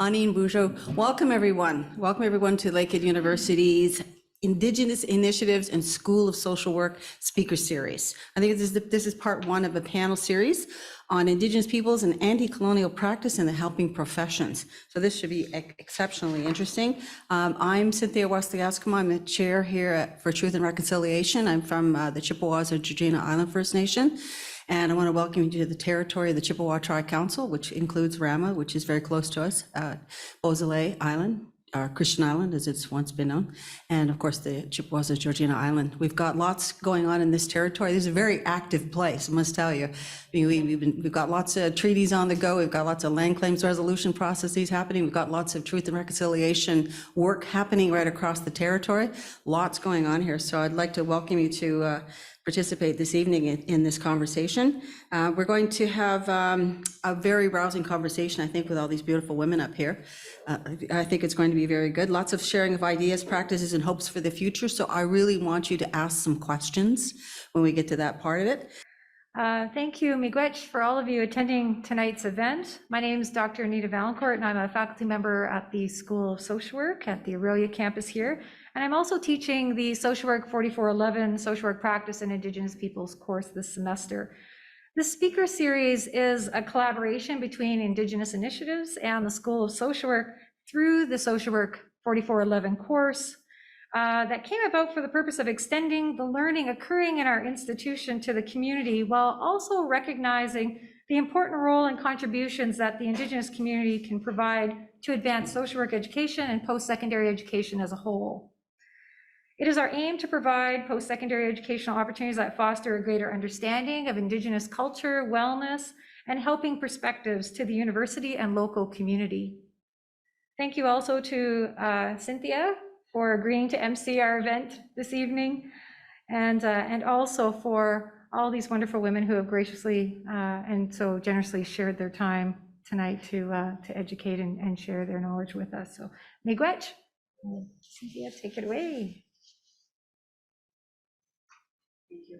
Anine Bujo. Welcome everyone. Welcome everyone to Lakehead University's Indigenous Initiatives and School of Social Work speaker series. I think this is part one of a panel series on Indigenous peoples and anti-colonial practice in the helping professions. So this should be exceptionally interesting. I'm Cynthia Wesley-Eskimo. I'm the chair here for Truth and Reconciliation. I'm from the Chippewas of Georgina Island First Nation. And I want to welcome you to the territory of the Chippewa Tri-Council, which includes Rama, which is very close to us, Beausoleil Island, Christian Island, as it's once been known, and of course the Chippewas of Georgina Island. We've got lots going on in this territory. This is a very active place, I must tell you. We've got lots of treaties on the go. We've got lots of land claims resolution processes happening. We've got lots of truth and reconciliation work happening right across the territory. Lots going on here. So I'd like to welcome you to participate this evening in this conversation. We're going to have a very rousing conversation, I think, with all these beautiful women up here. I think it's going to be very good. Lots of sharing of ideas, practices, and hopes for the future. So I really want you to ask some questions when we get to that part of it. Thank you, Miigwech, for all of you attending tonight's event. My name is Dr. Anita Valancourt, and I'm a faculty member at the School of Social Work at the Aurelia campus here. And I'm also teaching the Social Work 4411 Social Work Practice in Indigenous Peoples course this semester. The speaker series is a collaboration between Indigenous initiatives and the School of Social Work through the Social Work 4411 course that came about for the purpose of extending the learning occurring in our institution to the community, while also recognizing the important role and contributions that the Indigenous community can provide to advance social work education and post-secondary education as a whole. It is our aim to provide post-secondary educational opportunities that foster a greater understanding of Indigenous culture, wellness, and helping perspectives to the university and local community. Thank you also to Cynthia for agreeing to MC our event this evening, and also for all these wonderful women who have graciously and so generously shared their time tonight to educate and share their knowledge with us. So, Miigwech, Cynthia, take it away. Thank you.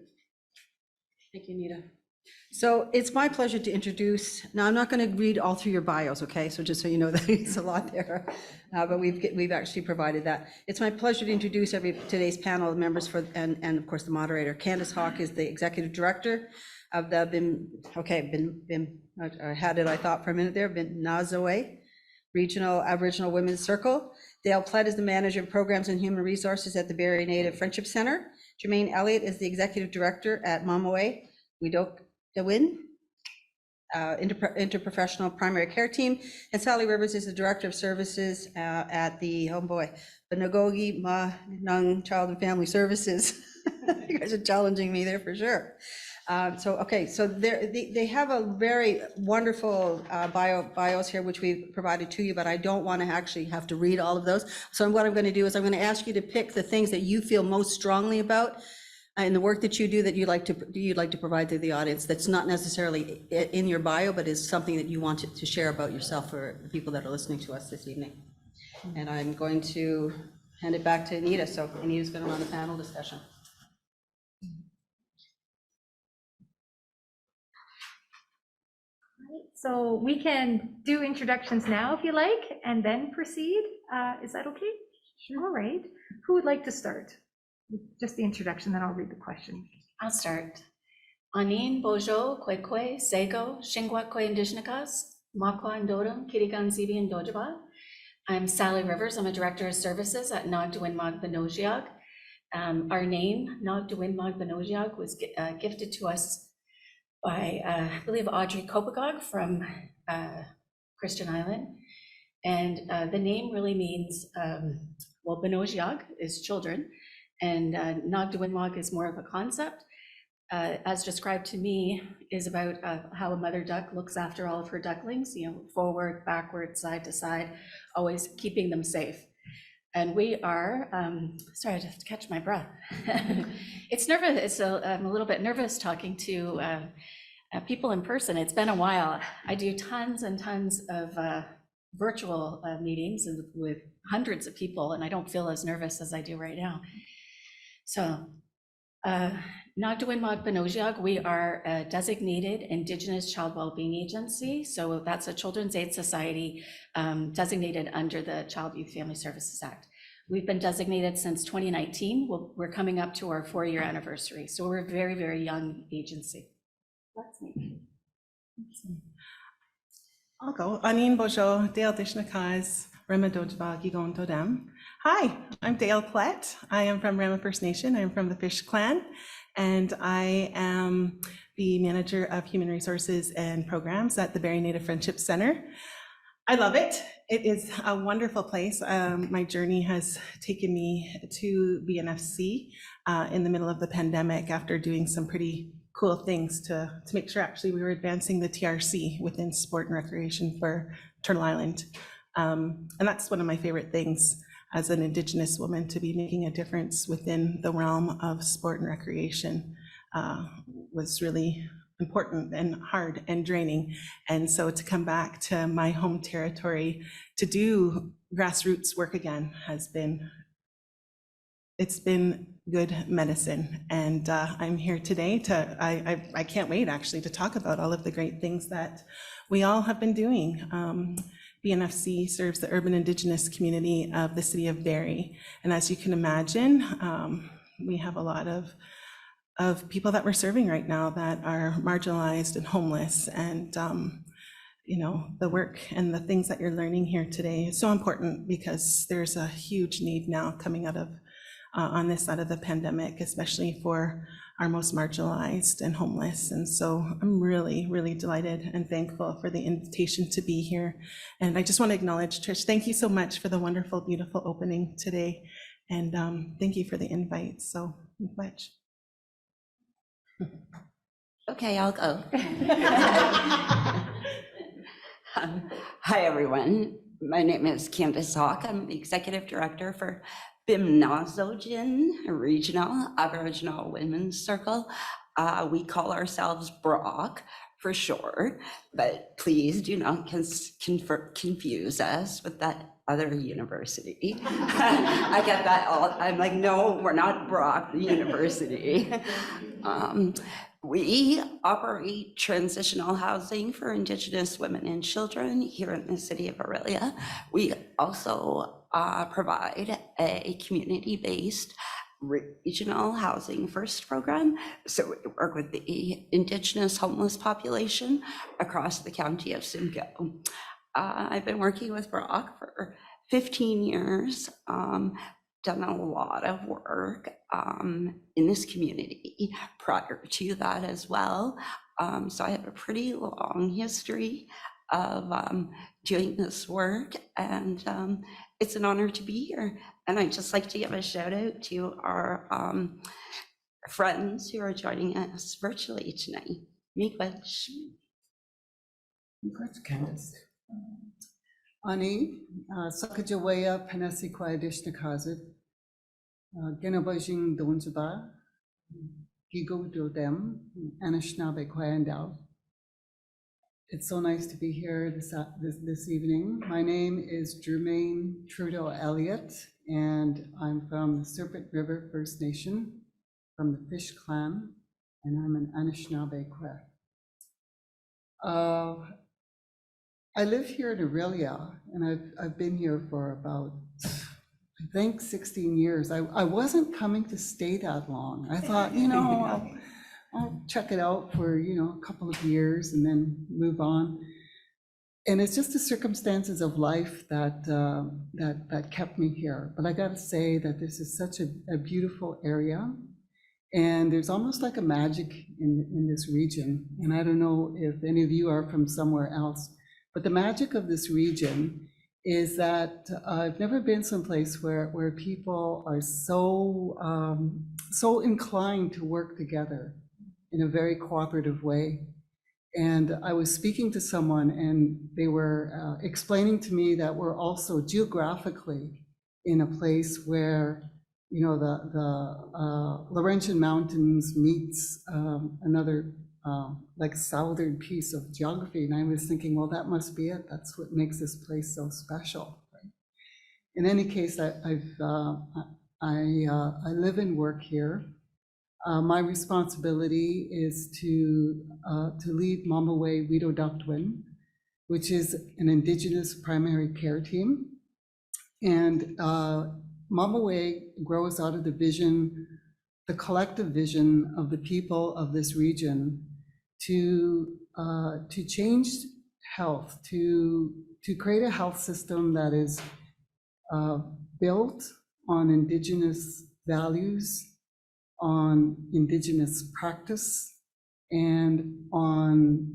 Thank you, Nita. So it's my pleasure to introduce, now I'm not going to read all through your bios, okay? So just so you know that it's a lot there, but we've actually provided that. It's my pleasure to introduce today's panel of members and of course the moderator. Candice Hawk is the executive director of the I had it, I thought for a minute there, Nazoe Regional Aboriginal Women's Circle. Dale Plett is the manager of programs and human resources at the Barrie Native Friendship Center. Jermaine Elliott is the executive director at Mamawe Widok-Dawin Interprofessional Primary Care Team, and Sally Rivers is the director of services at the Banagogi Nung Child and Family Services. You guys are challenging me there for sure. So they have a very wonderful bios here, which we've provided to you, but I don't want to actually have to read all of those. So what I'm going to do is I'm going to ask you to pick the things that you feel most strongly about in the work that you do that you'd like to provide to the audience. That's not necessarily in your bio, but is something that you want to share about yourself for the people that are listening to us this evening. And I'm going to hand it back to Anita. So Anita's going to run the panel discussion. So we can do introductions now if you like, and then proceed. Is that okay? Sure. All right. Who would like to start? Just the introduction, then I'll read the question. I'll start. Anin Bojo Kwekwe Sego Shingwa Kwe Indishnikas Makwa Ndorum Kirigan Zibi and Dojaba. I'm Sally Rivers. I'm a director of services at Nagdwinmag Benojiag. Our name, Nagdwinmag Benojiag, was gifted to us by, I believe, Audrey Kopagog from Christian Island. And the name really means, Benojiag is children, and Nagdwinmag is more of a concept. As described to me, is about how a mother duck looks after all of her ducklings, forward, backward, side to side, always keeping them safe. And we are, sorry, I have to catch my breath. It's nervous, I'm a little bit nervous talking to people in person. It's been a while. I do tons and tons of virtual meetings with hundreds of people, and I don't feel as nervous as I do right now. So Nagdawinmag Binogiag, we are a designated Indigenous Child Wellbeing Agency. So that's a children's aid society designated under the Child Youth Family Services Act. We've been designated since 2019. We're coming up to our 4-year anniversary. So we're a very, very young agency. That's me. I'll go. Anin Bojo, Dale Dishnakaz, Rema Dojva, Gigon Dodem. Hi, I'm Dale Plett. I am from Rema First Nation. I'm from the Fish Clan, and I am the manager of human resources and programs at the Barrie Native Friendship Center. I love it. It is a wonderful place. My journey has taken me to BNFC in the middle of the pandemic after doing some pretty cool things to make sure actually we were advancing the TRC within sport and recreation for Turtle Island. And that's one of my favorite things as an Indigenous woman, to be making a difference within the realm of sport and recreation was really important and hard and draining. And so to come back to my home territory to do grassroots work again it's been good medicine. And I'm here today I can't wait actually to talk about all of the great things that we all have been doing. BNFC serves the urban Indigenous community of the city of Barrie. And as you can imagine, we have a lot of people that we're serving right now that are marginalized and homeless. And you know, the work and the things that you're learning here today is so important, because there's a huge need now coming out of on this side of the pandemic, especially for our most marginalized and homeless. And so I'm really, really delighted and thankful for the invitation to be here. And I just want to acknowledge, Trish, thank you so much for the wonderful, beautiful opening today. And thank you for the invite so much. Okay, I'll go. Hi, everyone. My name is Candice Hawk. I'm the executive director for Bimnazojin Regional Aboriginal Women's Circle. We call ourselves BROC for short, but please do not confuse us with that other university. I get that all. I'm like, no, we're not Brock University. We operate transitional housing for Indigenous women and children here in the city of Aurelia. We also provide a community-based regional housing first program. So we work with the Indigenous homeless population across the county of Simcoe. I've been working with Brock for 15 years, done a lot of work in this community prior to that as well. So I have a pretty long history of doing this work, and it's an honor to be here. And I'd just like to give a shout out to our friends who are joining us virtually tonight. Miigwech. Miigwech, Candice. Ani, Sakajawaya Panasi Quadishnakazit, Genabajing Donjaba, Gigo Dodem, Anishnabe Quayandal. It's so nice to be here this evening. My name is Jermaine Trudeau Elliott, and I'm from the Serpent River First Nation, from the Fish Clan, and I'm an Anishinaabe Kwe. I live here in Aurelia, and I've been here for about, I think, 16 years. I wasn't coming to stay that long. I thought, you know, I'll check it out for, you know, a couple of years and then move on. And it's just the circumstances of life that that kept me here. But I got to say that this is such a beautiful area, and there's almost like a magic in this region. And I don't know if any of you are from somewhere else, but the magic of this region is that I've never been someplace where people are so so inclined to work together in a very cooperative way. And I was speaking to someone, and they were explaining to me that we're also geographically in a place where, you know, the Laurentian Mountains meets another like southern piece of geography. And I was thinking, well, that must be it. That's what makes this place so special. Right? In any case, I live and work here. My responsibility is to lead Mamaway Wido Ductwin, which is an Indigenous primary care team. And Mamaway grows out of the vision, the collective vision of the people of this region to change health, to create a health system that is built on Indigenous values, on Indigenous practice, and on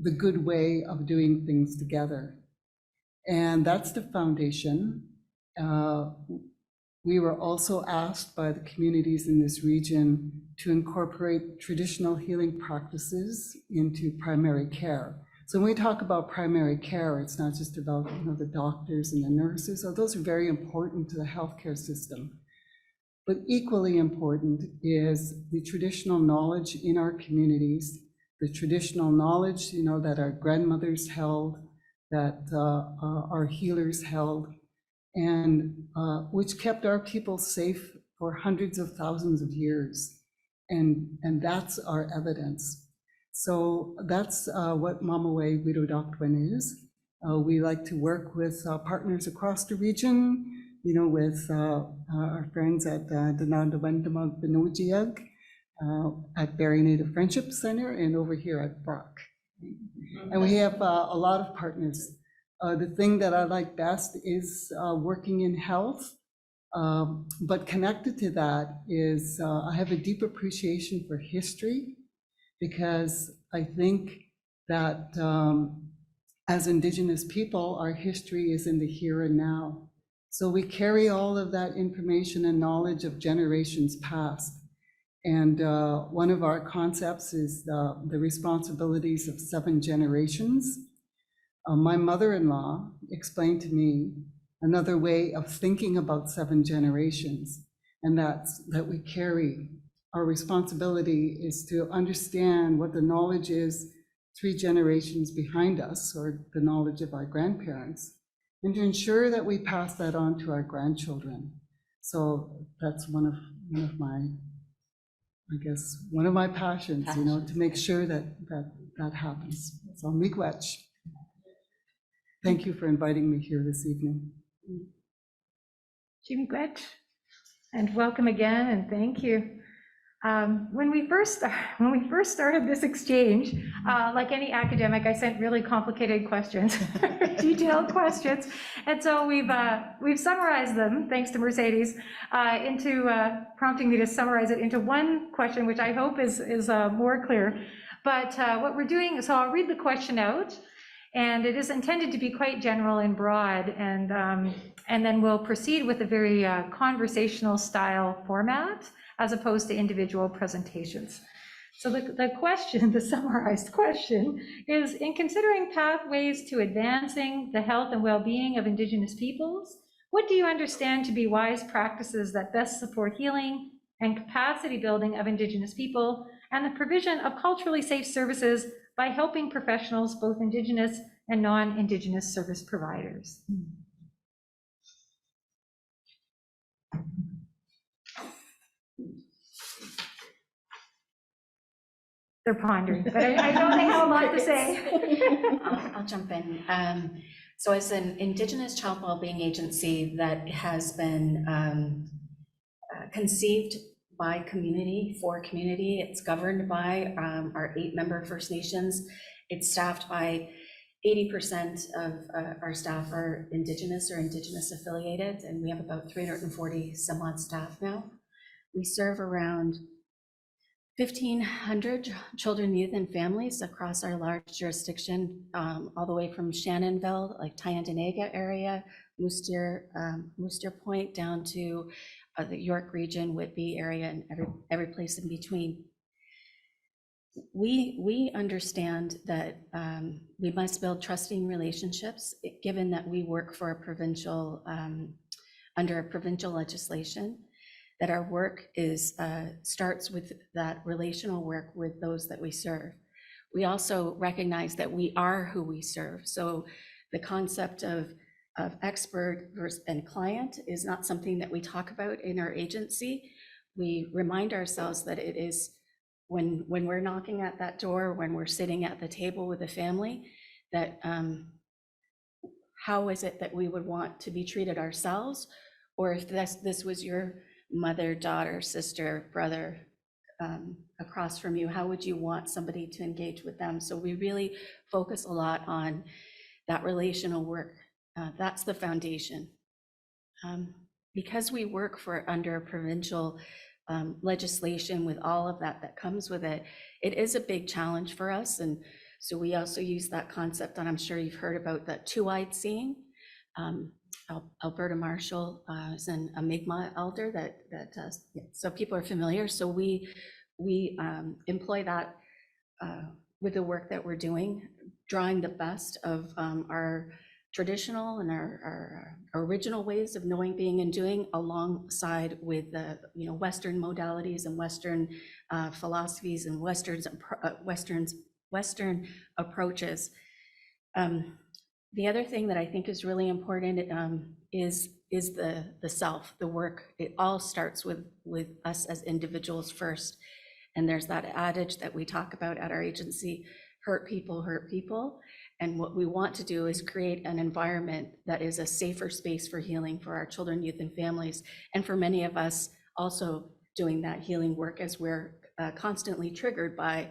the good way of doing things together. And that's the foundation. We were also asked by the communities in this region to incorporate traditional healing practices into primary care. So when we talk about primary care, it's not just about the doctors and the nurses, so those are very important to the healthcare system. But equally important is the traditional knowledge in our communities, the traditional knowledge that our grandmothers held, that our healers held, and which kept our people safe for hundreds of thousands of years. And that's our evidence. So that's what Mamaway Wido Ductwin is. We like to work with partners across the region, with our friends at Danandawendamag Benojiag, at Barrie Native Friendship Center, and over here at Brock. And we have a lot of partners. The thing that I like best is working in health, but connected to that is I have a deep appreciation for history, because I think that as Indigenous people, our history is in the here and now. So we carry all of that information and knowledge of generations past. And one of our concepts is the responsibilities of 7 generations. My mother-in-law explained to me another way of thinking about 7 generations, and that's that we carry. Our responsibility is to understand what the knowledge is 3 generations behind us, or the knowledge of our grandparents, and to ensure that we pass that on to our grandchildren. So that's one of my, I guess, one of my passions, to make sure that happens. So miigwech. Thank you for inviting me here this evening. Miigwech, and welcome again, and thank you. When we first started this exchange, like any academic, I sent really complicated questions, detailed questions, and so we've summarized them, thanks to Mercedes, into prompting me to summarize it into one question, which I hope is more clear. But what we're doing, so I'll read the question out, and it is intended to be quite general and broad, and then we'll proceed with a very conversational style format, as opposed to individual presentations. So the question, the summarized question, is: in considering pathways to advancing the health and well-being of Indigenous peoples, what do you understand to be wise practices that best support healing and capacity building of Indigenous people, and the provision of culturally safe services by helping professionals, both Indigenous and non-Indigenous service providers? They're pondering, but I know they have a lot to say. I'll jump in. So as an Indigenous child wellbeing agency that has been conceived by community, for community, it's governed by our 8-member First Nations. It's staffed by 80% of our staff are Indigenous or Indigenous affiliated, and we have about 340 some odd staff now. We serve around 1,500 children, youth, and families across our large jurisdiction, all the way from Shannonville, like Tyendinaga area, Moose Deer Point, down to the York region, Whitby area, and every place in between. We understand that we must build trusting relationships, given that we work for a provincial, under a provincial legislation, that our work is starts with that relational work with those that we serve. We also recognize that we are who we serve. So the concept of expert versus and client is not something that we talk about in our agency. we remind ourselves that it is when we're knocking at that door, when we're sitting at the table with a family, that how is it that we would want to be treated ourselves, or if this was your mother, daughter, sister, brother across from you, how would you want somebody to engage with them? So we really focus a lot on that relational work. That's the foundation. Because we work under provincial legislation with all of that comes with it, it is a big challenge for us. And so we also use that concept, and I'm sure you've heard about that two-eyed seeing. Alberta Marshall is a Mi'kmaq elder so people are familiar. So we employ that with the work that we're doing, drawing the best of our traditional and our original ways of knowing, being, and doing, alongside with the Western modalities and Western philosophies and Western approaches. The other thing that I think is really important is the self, the work. It all starts with us as individuals first. And there's that adage that we talk about at our agency: hurt people hurt people. And what we want to do is create an environment that is a safer space for healing for our children, youth, and families. And for many of us, also doing that healing work as we're constantly triggered by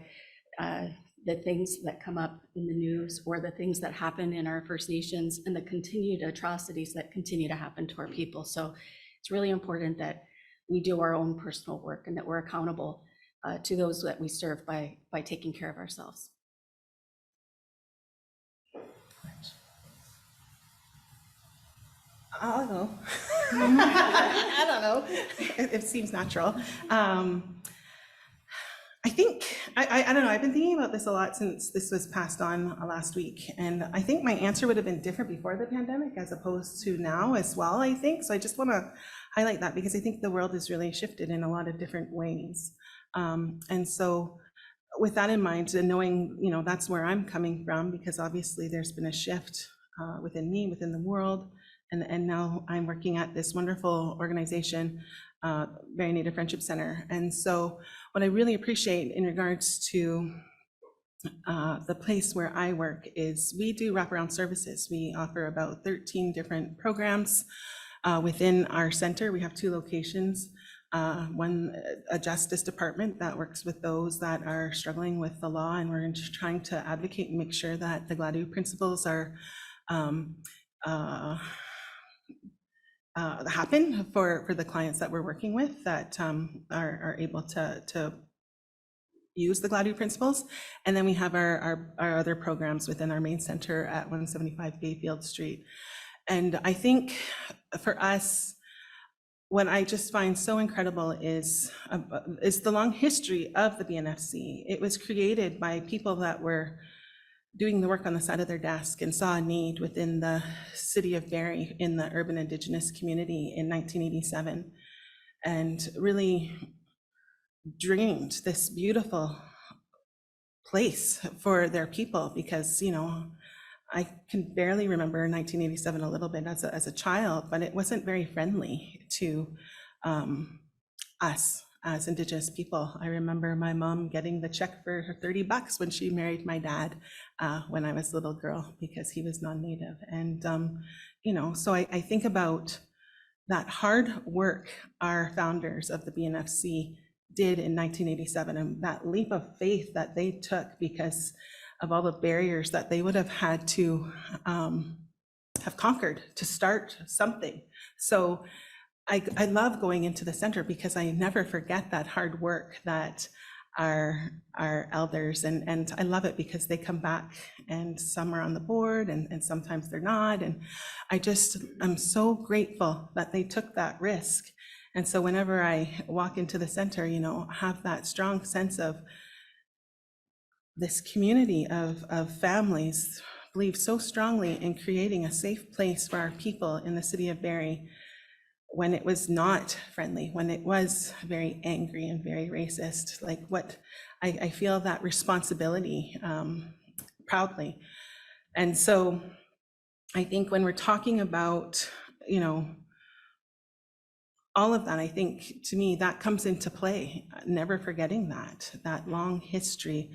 the things that come up in the news, or the things that happen in our First Nations, and the continued atrocities that continue to happen to our people. So it's really important that we do our own personal work, and that we're accountable to those that we serve by taking care of ourselves. I'll go. I don't know. It seems natural. I think, I don't know, I've been thinking about this a lot since this was passed on last week. And I think my answer would have been different before the pandemic as opposed to now as well, I think. So I just want to highlight that, because I think the world has really shifted in a lot of different ways. And so with that in mind, and knowing, that's where I'm coming from, because obviously there's been a shift within me, within the world. And now I'm working at this wonderful organization, Very Native Friendship Center. And so what I really appreciate in regards to the place where I work is we do wraparound services. We offer about 13 different programs within our center. We have 2 locations. One, a justice department that works with those that are struggling with the law, and we're just trying to advocate and make sure that the Gladue principles are happen for the clients that we're working with, that are able to use the Gladue principles. And then we have our other programs within our main center at 175 Bayfield Street. And I think for us, what I just find so incredible is the long history of the BNFC. It was created by people that were doing the work on the side of their desk and saw a need within the city of Barrie in the urban Indigenous community in 1987, and really dreamed this beautiful place for their people. Because, I can barely remember 1987 a little bit as a child, but it wasn't very friendly to us as Indigenous people. I remember my mom getting the check for her $30 when she married my dad when I was a little girl, because he was non-Native. And, so I think about that hard work our founders of the BNFC did in 1987, and that leap of faith that they took because of all the barriers that they would have had to have conquered to start something. So I love going into the center, because I never forget that hard work that our elders, and I love it because they come back, and some are on the board and sometimes they're not. And I'm so grateful that they took that risk. And so whenever I walk into the center, have that strong sense of this community of families believe so strongly in creating a safe place for our people in the city of Barrie, when it was not friendly, when it was very angry and very racist. Like, what I feel that responsibility proudly. And so I think when we're talking about, all of that, I think, to me, that comes into play, never forgetting that long history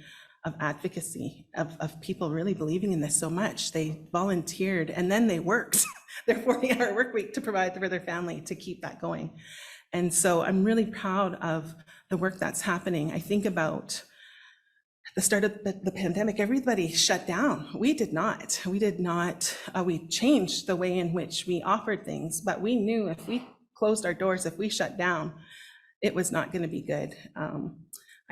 of advocacy, of people really believing in this so much. They volunteered and then they worked their 40-hour work week to provide for their family to keep that going. And so I'm really proud of the work that's happening. I think about the start of the pandemic, everybody shut down. We did not. We changed the way in which we offered things, but we knew if we closed our doors, if we shut down, it was not going to be good.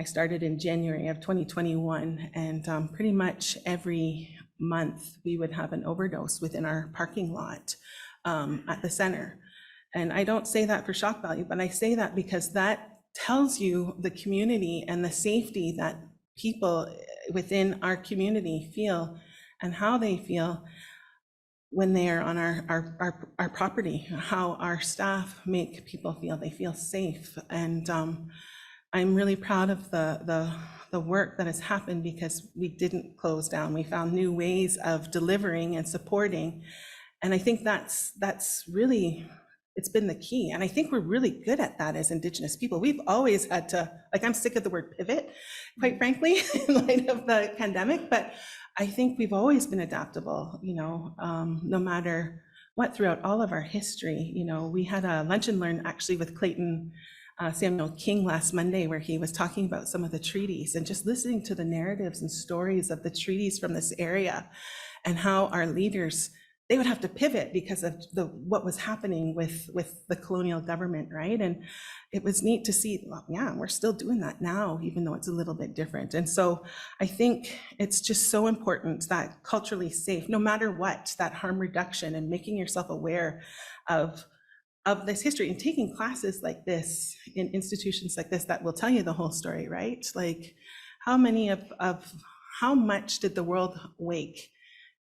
I started in January of 2021, and pretty much every month we would have an overdose within our parking lot at the center. And I don't say that for shock value, but I say that because that tells you the community and the safety that people within our community feel and how they feel when they are on our property, how our staff make people feel. They feel safe. And I'm really proud of the work that has happened because we didn't close down. We found new ways of delivering and supporting. And I think that's really, it's been the key. And I think we're really good at that as Indigenous people. We've always had to, like, I'm sick of the word pivot, quite frankly, in light of the pandemic, but I think we've always been adaptable, no matter what, throughout all of our history. We had a lunch and learn actually with Clayton Samuel King last Monday, where he was talking about some of the treaties and just listening to the narratives and stories of the treaties from this area and how our leaders, they would have to pivot because of what was happening with the colonial government, right? And it was neat to see, well, yeah, we're still doing that now, even though it's a little bit different. And so I think it's just so important that culturally safe, no matter what, that harm reduction and making yourself aware of this history and taking classes like this in institutions like this that will tell you the whole story, right? Like how much did the world wake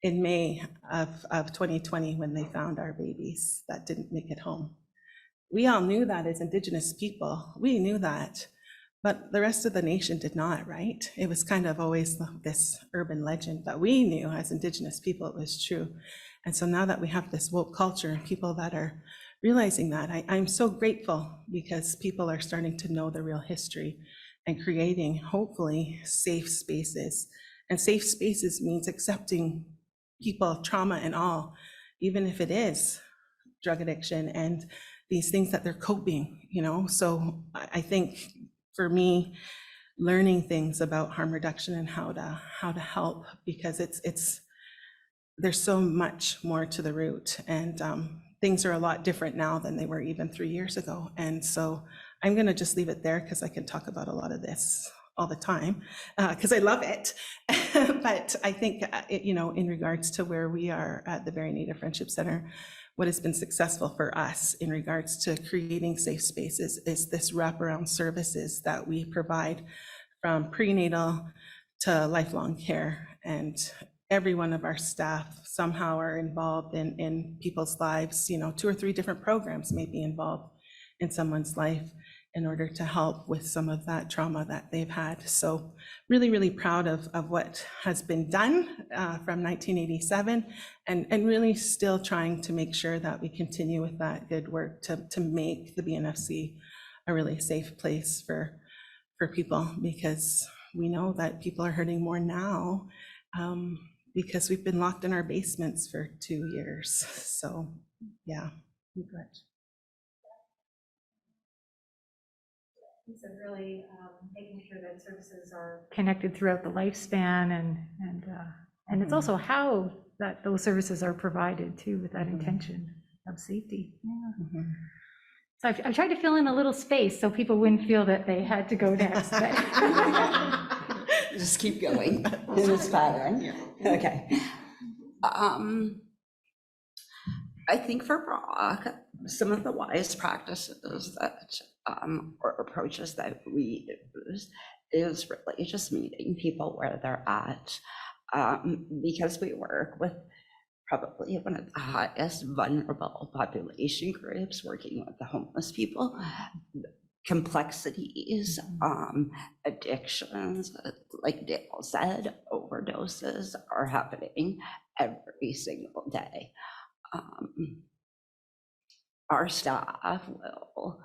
in May of 2020 when they found our babies that didn't make it home? We all knew that as Indigenous people, we knew that, but the rest of the nation did not, right? It was kind of always this urban legend, but we knew as Indigenous people it was true. And so now that we have this woke culture and people that are realizing that, I'm so grateful because people are starting to know the real history and creating, hopefully, safe spaces. And safe spaces means accepting people, trauma and all, even if it is drug addiction and these things that they're coping, So I think for me, learning things about harm reduction and how to help, because there's so much more to the root, and things are a lot different now than they were even 3 years ago. And so I'm going to just leave it there because I can talk about a lot of this all the time because I love it. But I think, in regards to where we are at the Very Native Friendship Center, what has been successful for us in regards to creating safe spaces is this wraparound services that we provide, from prenatal to lifelong care. And every one of our staff somehow are involved in people's lives. 2 or 3 different programs may be involved in someone's life in order to help with some of that trauma that they've had. So really, really proud of what has been done from 1987, and really still trying to make sure that we continue with that good work to make the BNFC a really safe place for people, because we know that people are hurting more now because we've been locked in our basements for 2 years. So yeah, regret. So really making sure that services are connected throughout the lifespan, and it's also how that those services are provided too, with that intention of safety. Yeah. So I've tried to fill in a little space so people wouldn't feel that they had to go next. Just keep going in this pattern. Okay. I think for Brock, some of the wise practices that or approaches that we use is really just meeting people where they're at, because we work with probably one of the highest vulnerable population groups, working with the homeless people. Complexities, addictions, like Dale said, overdoses are happening every single day. our staff will,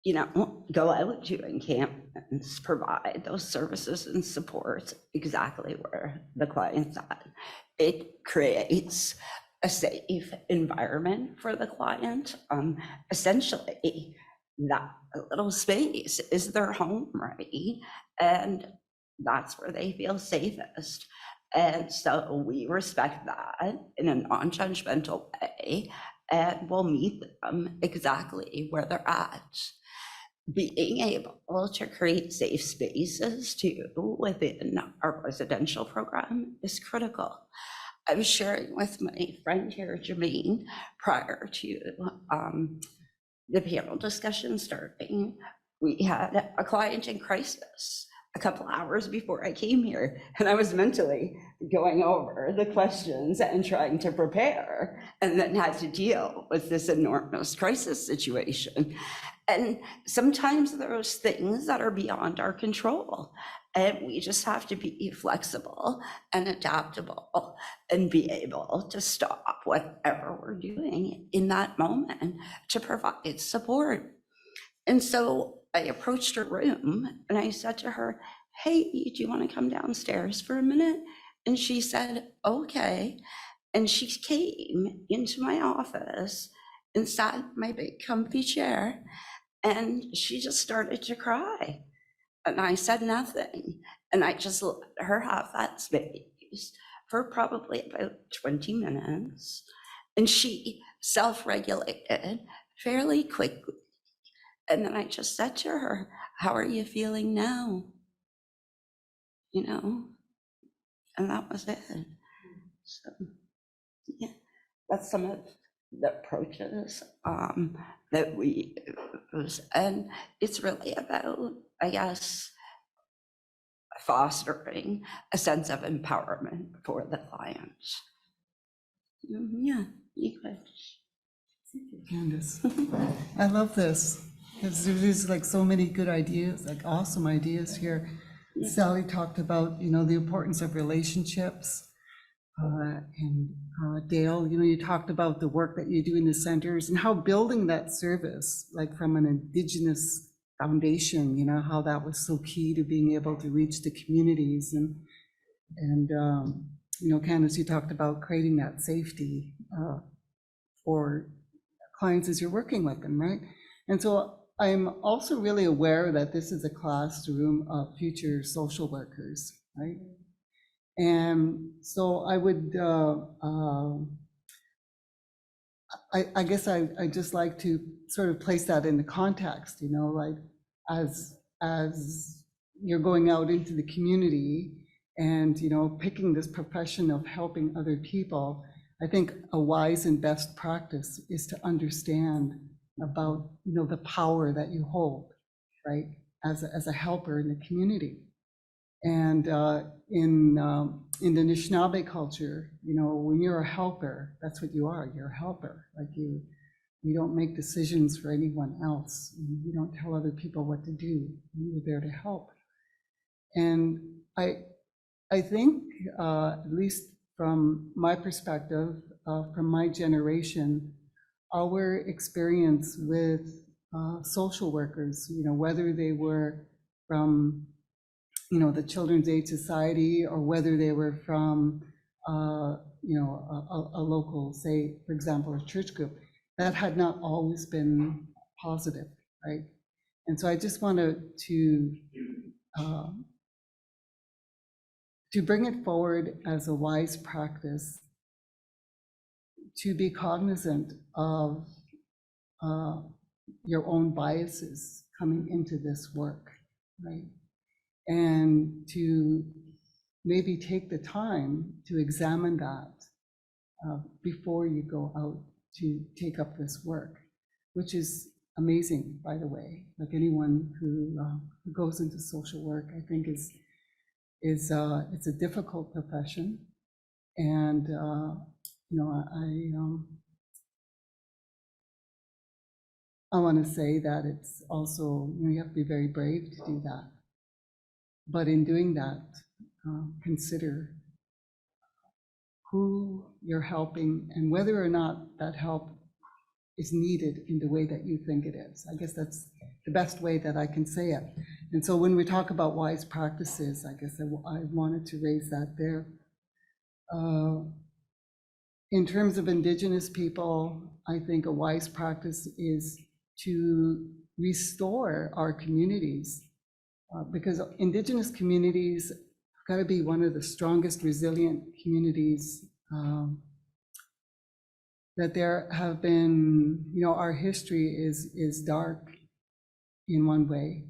you know, go out to encampments, provide those services and supports exactly where the client's at. It creates a safe environment for the client. Essentially, that little space is their home, right? And that's where they feel safest. And so we respect that in a non-judgmental way, and we'll meet them exactly where they're at. Being able to create safe spaces too within our residential program is critical. I was sharing with my friend here, Jermaine, prior to the panel discussion starting. We had a client in crisis a couple hours before I came here, and I was mentally going over the questions and trying to prepare, and then had to deal with this enormous crisis situation. And sometimes there's things that are beyond our control, and we just have to be flexible and adaptable and be able to stop whatever we're doing in that moment to provide support. And so I approached her room and I said to her, "Hey, do you want to come downstairs for a minute?" And she said, "Okay." And she came into my office and sat in my big comfy chair, and she just started to cry. And I said nothing. And I just let her have that space for probably about 20 minutes. And she self-regulated fairly quickly. And then I just said to her, "How are you feeling now?" You know, and that was it. So, yeah, that's some of the approaches that we use. And it's really about, I guess, fostering a sense of empowerment for the clients. Yeah, you could. Candice, I love this, because there's like so many good ideas, like awesome ideas here. Sally talked about, you know, the importance of relationships. And Dale, you know, you talked about the work that you do in the centers and how building that service, like from an Indigenous foundation, you know, how that was so key to being able to reach the communities. And you know, Candice, you talked about creating that safety for clients as you're working with them, right? And so I'm also really aware that this is a classroom of future social workers, right? And so I would, I guess I just like to sort of place that in the context, you know, like as you're going out into the community and, you know, picking this profession of helping other people, I think a wise and best practice is to understand about, you know, the power that you hold, right, as a helper in the community. And in the Anishinaabe culture, you know, when you're a helper, that's what you are. You're a helper. Like you don't make decisions for anyone else. You don't tell other people what to do. You're there to help. And I think, at least from my perspective, from my generation, our experience with social workers, you know, whether they were from, you know, the Children's Aid Society, or whether they were from, you know, a local, say, for example, a church group, that had not always been positive, right? And so I just wanted to bring it forward as a wise practice to be cognizant of your own biases coming into this work, right? And to maybe take the time to examine that before you go out to take up this work, which is amazing, by the way. Like anyone who goes into social work, I think is it's a difficult profession, and you know, I want to say that it's also, you know, you have to be very brave to do that. But in doing that, consider who you're helping and whether or not that help is needed in the way that you think it is. I guess that's the best way that I can say it. And so when we talk about wise practices, I guess I wanted to raise that there. In terms of Indigenous people, I think a wise practice is to restore our communities, because Indigenous communities have got to be one of the strongest resilient communities that there have been. Our history is dark in one way,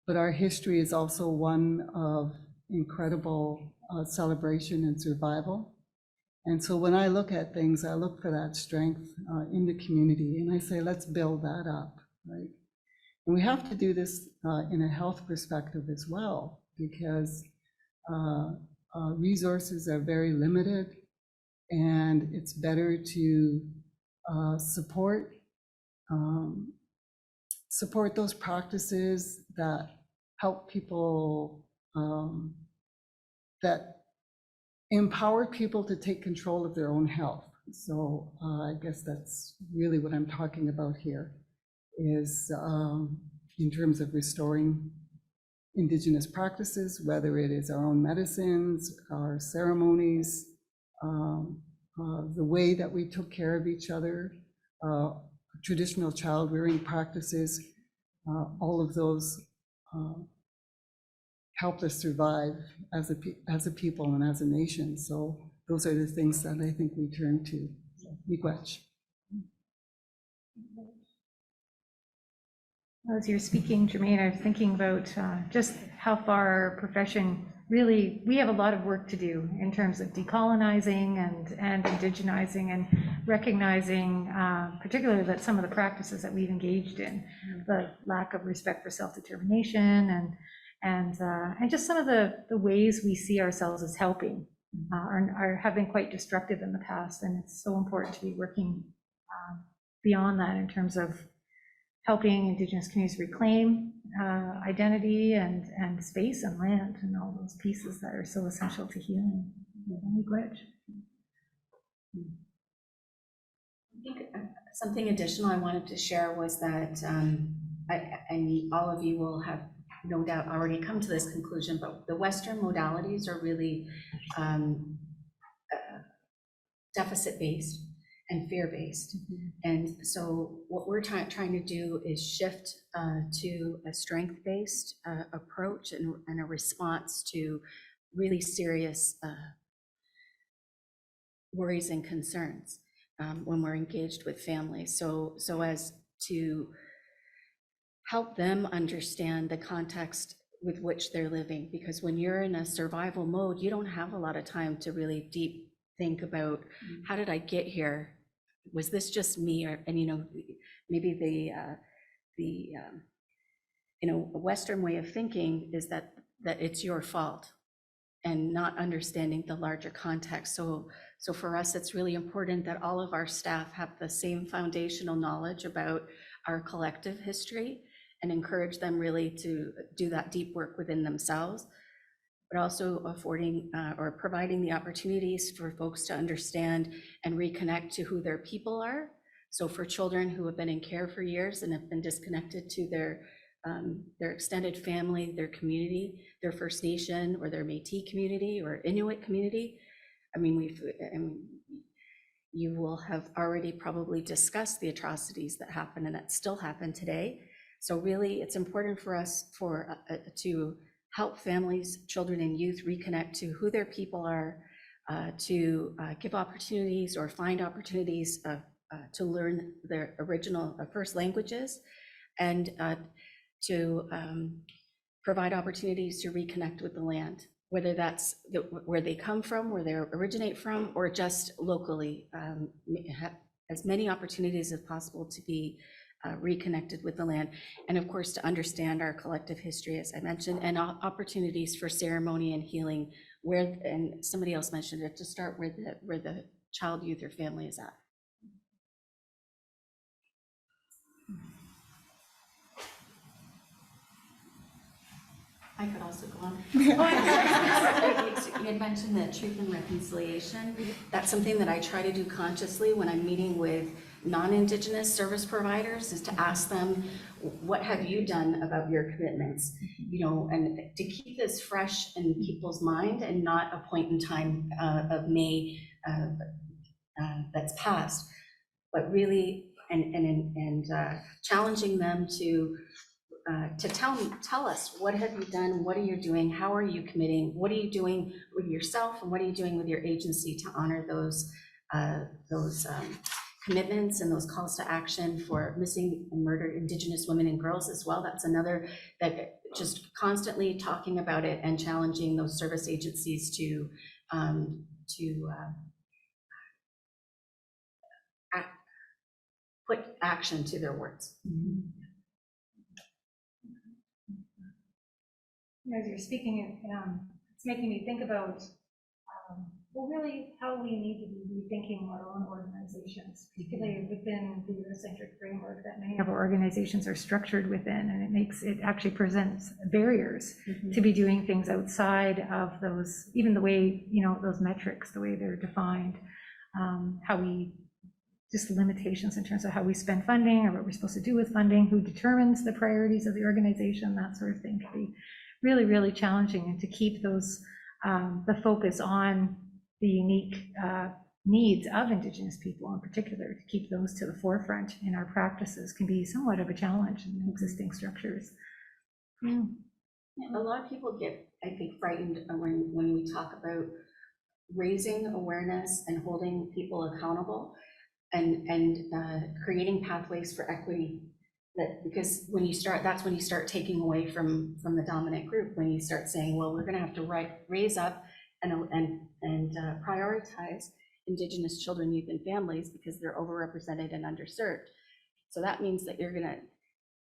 but our history is also one of incredible celebration and survival. And so when I look at things, I look for that strength in the community, and I say, let's build that up, right? And we have to do this in a health perspective as well, because resources are very limited, and it's better to support those practices that help people, that empower people to take control of their own health. So I guess that's really what I'm talking about here, is in terms of restoring Indigenous practices, whether it is our own medicines, our ceremonies, the way that we took care of each other, traditional child rearing practices, all of those helped us survive as a people and as a nation. So those are the things that I think we turn to. Miigwech. As you're speaking, Jermaine, I was thinking about just how far our profession really, we have a lot of work to do in terms of decolonizing and indigenizing and recognizing, particularly that some of the practices that we've engaged in, the lack of respect for self-determination and just some of the ways we see ourselves as helping have been quite destructive in the past. And it's so important to be working beyond that in terms of helping Indigenous communities reclaim identity and space and land and all those pieces that are so essential to healing. Miigwech. I think something additional I wanted to share was that, and all of you will have no doubt already come to this conclusion, but the Western modalities are really deficit-based and fear-based. And so what we're trying to do is shift to a strength-based approach and a response to really serious worries and concerns when we're engaged with families. So as to help them understand the context with which they're living, because when you're in a survival mode, you don't have a lot of time to really deep think about, how did I get here? Was this just me? And maybe the Western way of thinking is that it's your fault, and not understanding the larger context. So for us, it's really important that all of our staff have the same foundational knowledge about our collective history, and encourage them really to do that deep work within themselves, but also affording or providing the opportunities for folks to understand and reconnect to who their people are. So for children who have been in care for years and have been disconnected to their extended family, their community, their First Nation or their Métis community or Inuit community. I mean, you will have already probably discussed the atrocities that happen and that still happen today. So really, it's important for us to help families, children, and youth reconnect to who their people are, to give opportunities or find opportunities to learn their original first languages, and to provide opportunities to reconnect with the land, whether that's where they come from, where they originate from, or just locally. Have as many opportunities as possible to be reconnected with the land, and of course to understand our collective history, as I mentioned, and opportunities for ceremony and healing, where, and somebody else mentioned it, to start where the child, youth, or family is at. I could also go on. You had mentioned that truth and reconciliation. That's something that I try to do consciously when I'm meeting with non-Indigenous service providers, is to ask them, what have you done about your commitments? You know, and to keep this fresh in people's mind and not a point in time of May that's passed, but really, and challenging them to tell us, what have you done, what are you doing, how are you committing, what are you doing with yourself, and what are you doing with your agency to honor those commitments and those calls to action for missing and murdered Indigenous women and girls as well. That's another, that just constantly talking about it and challenging those service agencies to put action to their words. As you're speaking, it's making me think about, well, really how we need to be rethinking our own organizations, particularly within the Eurocentric framework that many of our organizations are structured within, and it actually presents barriers to be doing things outside of those, even the way, you know, those metrics, the way they're defined, how we, just limitations in terms of how we spend funding or what we're supposed to do with funding, who determines the priorities of the organization, that sort of thing can be really, really challenging. And to keep those, the focus on the unique needs of Indigenous people in particular, to keep those to the forefront in our practices can be somewhat of a challenge in existing structures. Yeah, a lot of people get, I think, frightened when we talk about raising awareness and holding people accountable and creating pathways for equity. That, because when you start, that's when you start taking away from the dominant group, when you start saying, well, we're going to have to raise up and prioritize Indigenous children, youth, and families because they're overrepresented and underserved. So that means that you're gonna,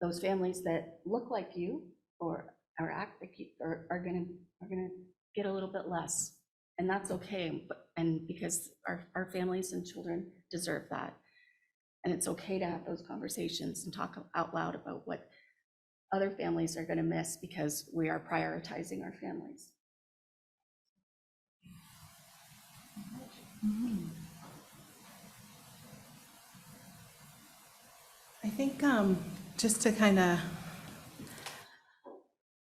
those families that look like you or act like you are gonna get a little bit less, and that's okay. And because our families and children deserve that. And it's okay to have those conversations and talk out loud about what other families are going to miss because we are prioritizing our families. I think just to kind of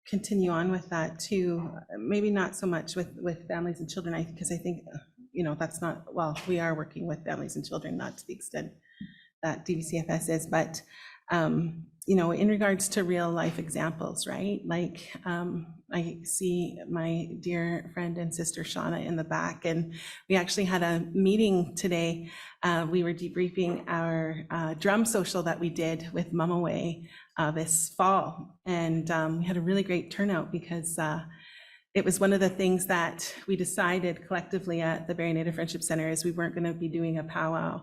continue on with that too, maybe not so much with families and children, because I think, you know, that's not, well, we are working with families and children, not to the extent that DVCFS is, but, you know, in regards to real life examples, right? Like I see my dear friend and sister Shauna in the back, and we actually had a meeting today. We were debriefing our drum social that we did with Mum Away this fall, and we had a really great turnout because it was one of the things that we decided collectively at the Barrie Native Friendship Center is we weren't going to be doing a powwow.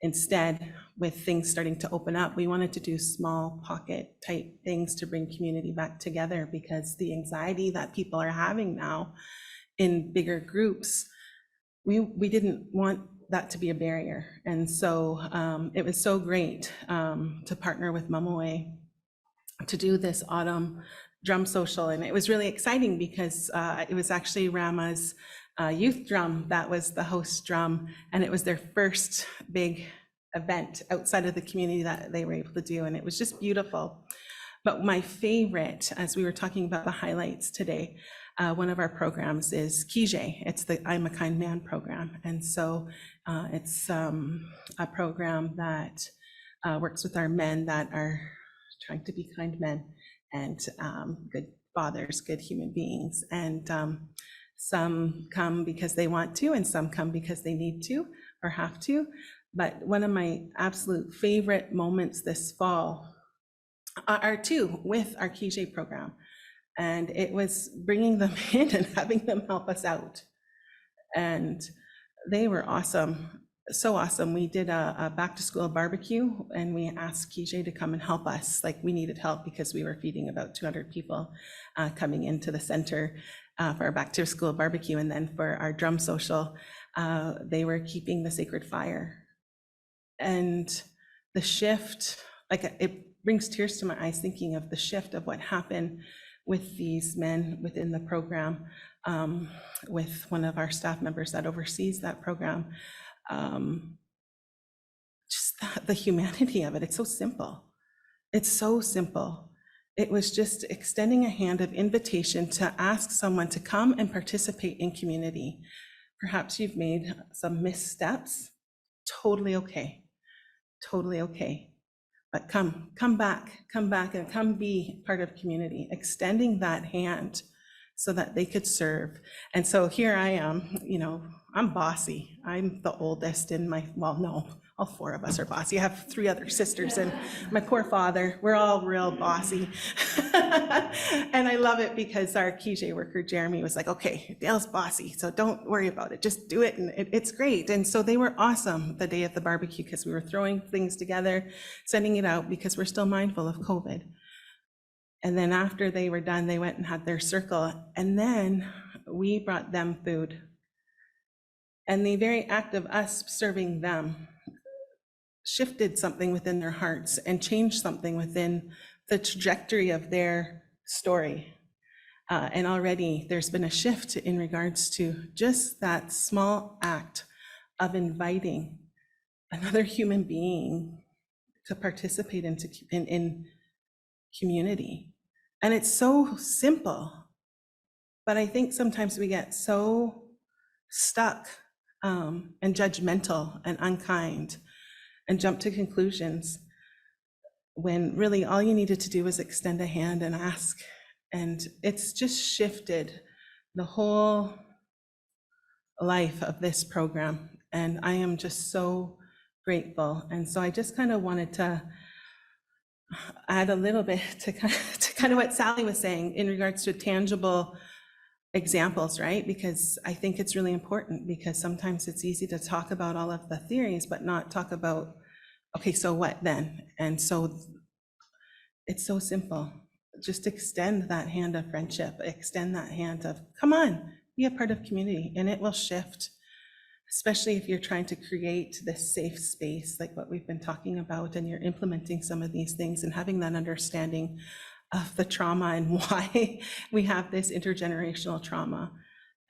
Instead, with things starting to open up, we wanted to do small pocket type things to bring community back together, because the anxiety that people are having now in bigger groups, we didn't want that to be a barrier. And so it was so great to partner with Mum Away to do this autumn drum social. And it was really exciting because it was actually Rama's youth drum that was the host drum, and it was their first big event outside of the community that they were able to do, and it was just beautiful. But my favorite, as we were talking about the highlights today, one of our programs is Kijé. It's the I'm a Kind Man program, and so it's a program that works with our men that are trying to be kind men and good fathers, good human beings, and some come because they want to, and some come because they need to or have to. But one of my absolute favorite moments this fall are two with our Kijé program. And it was bringing them in and having them help us out. And they were awesome, so awesome. We did a back to school barbecue, and we asked Kijé to come and help us. Like, we needed help because we were feeding about 200 people coming into the center for our back to school barbecue. And then for our drum social, they were keeping the sacred fire. And the shift, like, it brings tears to my eyes thinking of the shift of what happened with these men within the program, with one of our staff members that oversees that program. the humanity of it. It's so simple. It's so simple. It was just extending a hand of invitation to ask someone to come and participate in community. Perhaps you've made some missteps. Totally okay. Totally okay. But come back and come be part of community, extending that hand so that they could serve. And so here I am, I'm bossy. I'm the oldest in well, no, all four of us are bossy. I have three other sisters and my poor father. We're all real bossy. And I love it because our Kijé worker, Jeremy, was like, okay, Dale's bossy, so don't worry about it. Just do it, and it's great. And so they were awesome the day of the barbecue because we were throwing things together, sending it out because we're still mindful of COVID. And then after they were done, they went and had their circle. And then we brought them food. And the very act of us serving them shifted something within their hearts and changed something within the trajectory of their story. And already there's been a shift in regards to just that small act of inviting another human being to participate in community. And it's so simple, but I think sometimes we get so stuck and judgmental and unkind and jump to conclusions when really all you needed to do was extend a hand and ask. And it's just shifted the whole life of this program. And I am just so grateful. And so I just kind of wanted to add a little bit to kind of what Sally was saying in regards to tangible examples, right? Because I think it's really important, because sometimes it's easy to talk about all of the theories, but not talk about, okay, so what then? And so it's so simple. Just extend that hand of friendship, extend that hand of, come on, be a part of community, and it will shift. Especially if you're trying to create this safe space, like what we've been talking about, and you're implementing some of these things and having that understanding of the trauma and why we have this intergenerational trauma.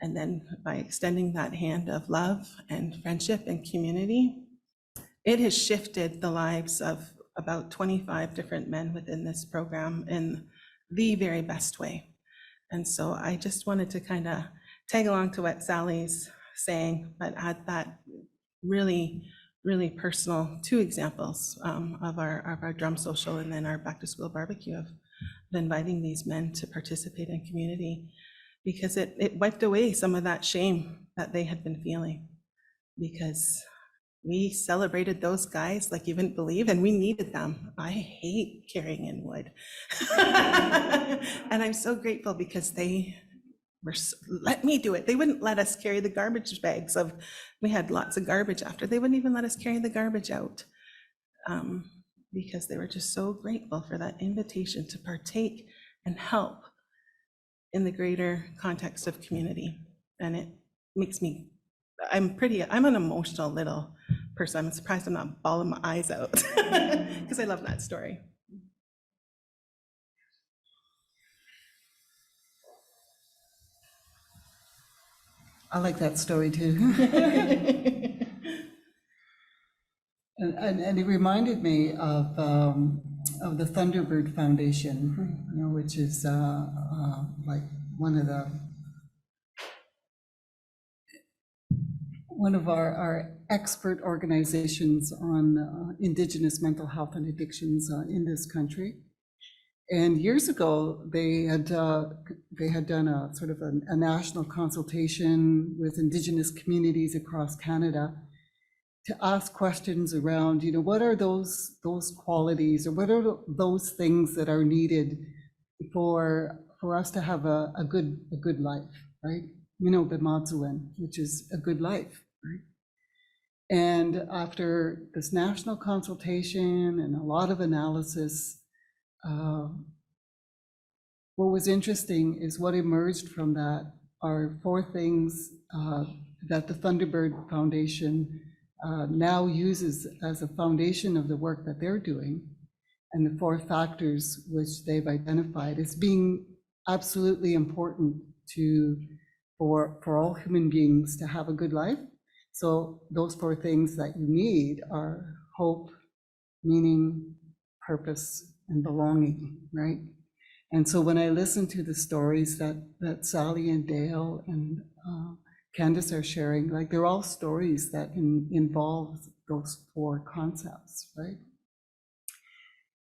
And then by extending that hand of love and friendship and community, it has shifted the lives of about 25 different men within this program in the very best way. And so I just wanted to kind of tag along to what Sally's saying, but add that really, really personal two examples of our drum social and then our back to school barbecue of inviting these men to participate in community, because it wiped away some of that shame that they had been feeling, because we celebrated those guys like you wouldn't believe, and we needed them. I hate carrying in wood. And I'm so grateful because they let me do it. They wouldn't let us carry the garbage bags we had lots of garbage after. They wouldn't even let us carry the garbage out because they were just so grateful for that invitation to partake and help in the greater context of community. And it makes me, I'm an emotional little person. I'm surprised I'm not bawling my eyes out because I love that story. I like that story too. And it reminded me of the Thunderbird Foundation, which is like one of our expert organizations on Indigenous mental health and addictions in this country. And years ago, they had done a sort of a national consultation with Indigenous communities across Canada to ask questions around, what are those qualities, or what are those things that are needed for us to have a good life, right? B'matzuwen, which is a good life, right? And after this national consultation and a lot of analysis, what was interesting is what emerged from that are 4 things that the Thunderbird Foundation now uses as a foundation of the work that they're doing, and the 4 factors which they've identified as being absolutely important for all human beings to have a good life. So those 4 things that you need are hope, meaning, purpose, and belonging, right? And so when I listen to the stories that Sally and Dale and Candice are sharing, like they're all stories that involve those four concepts, right?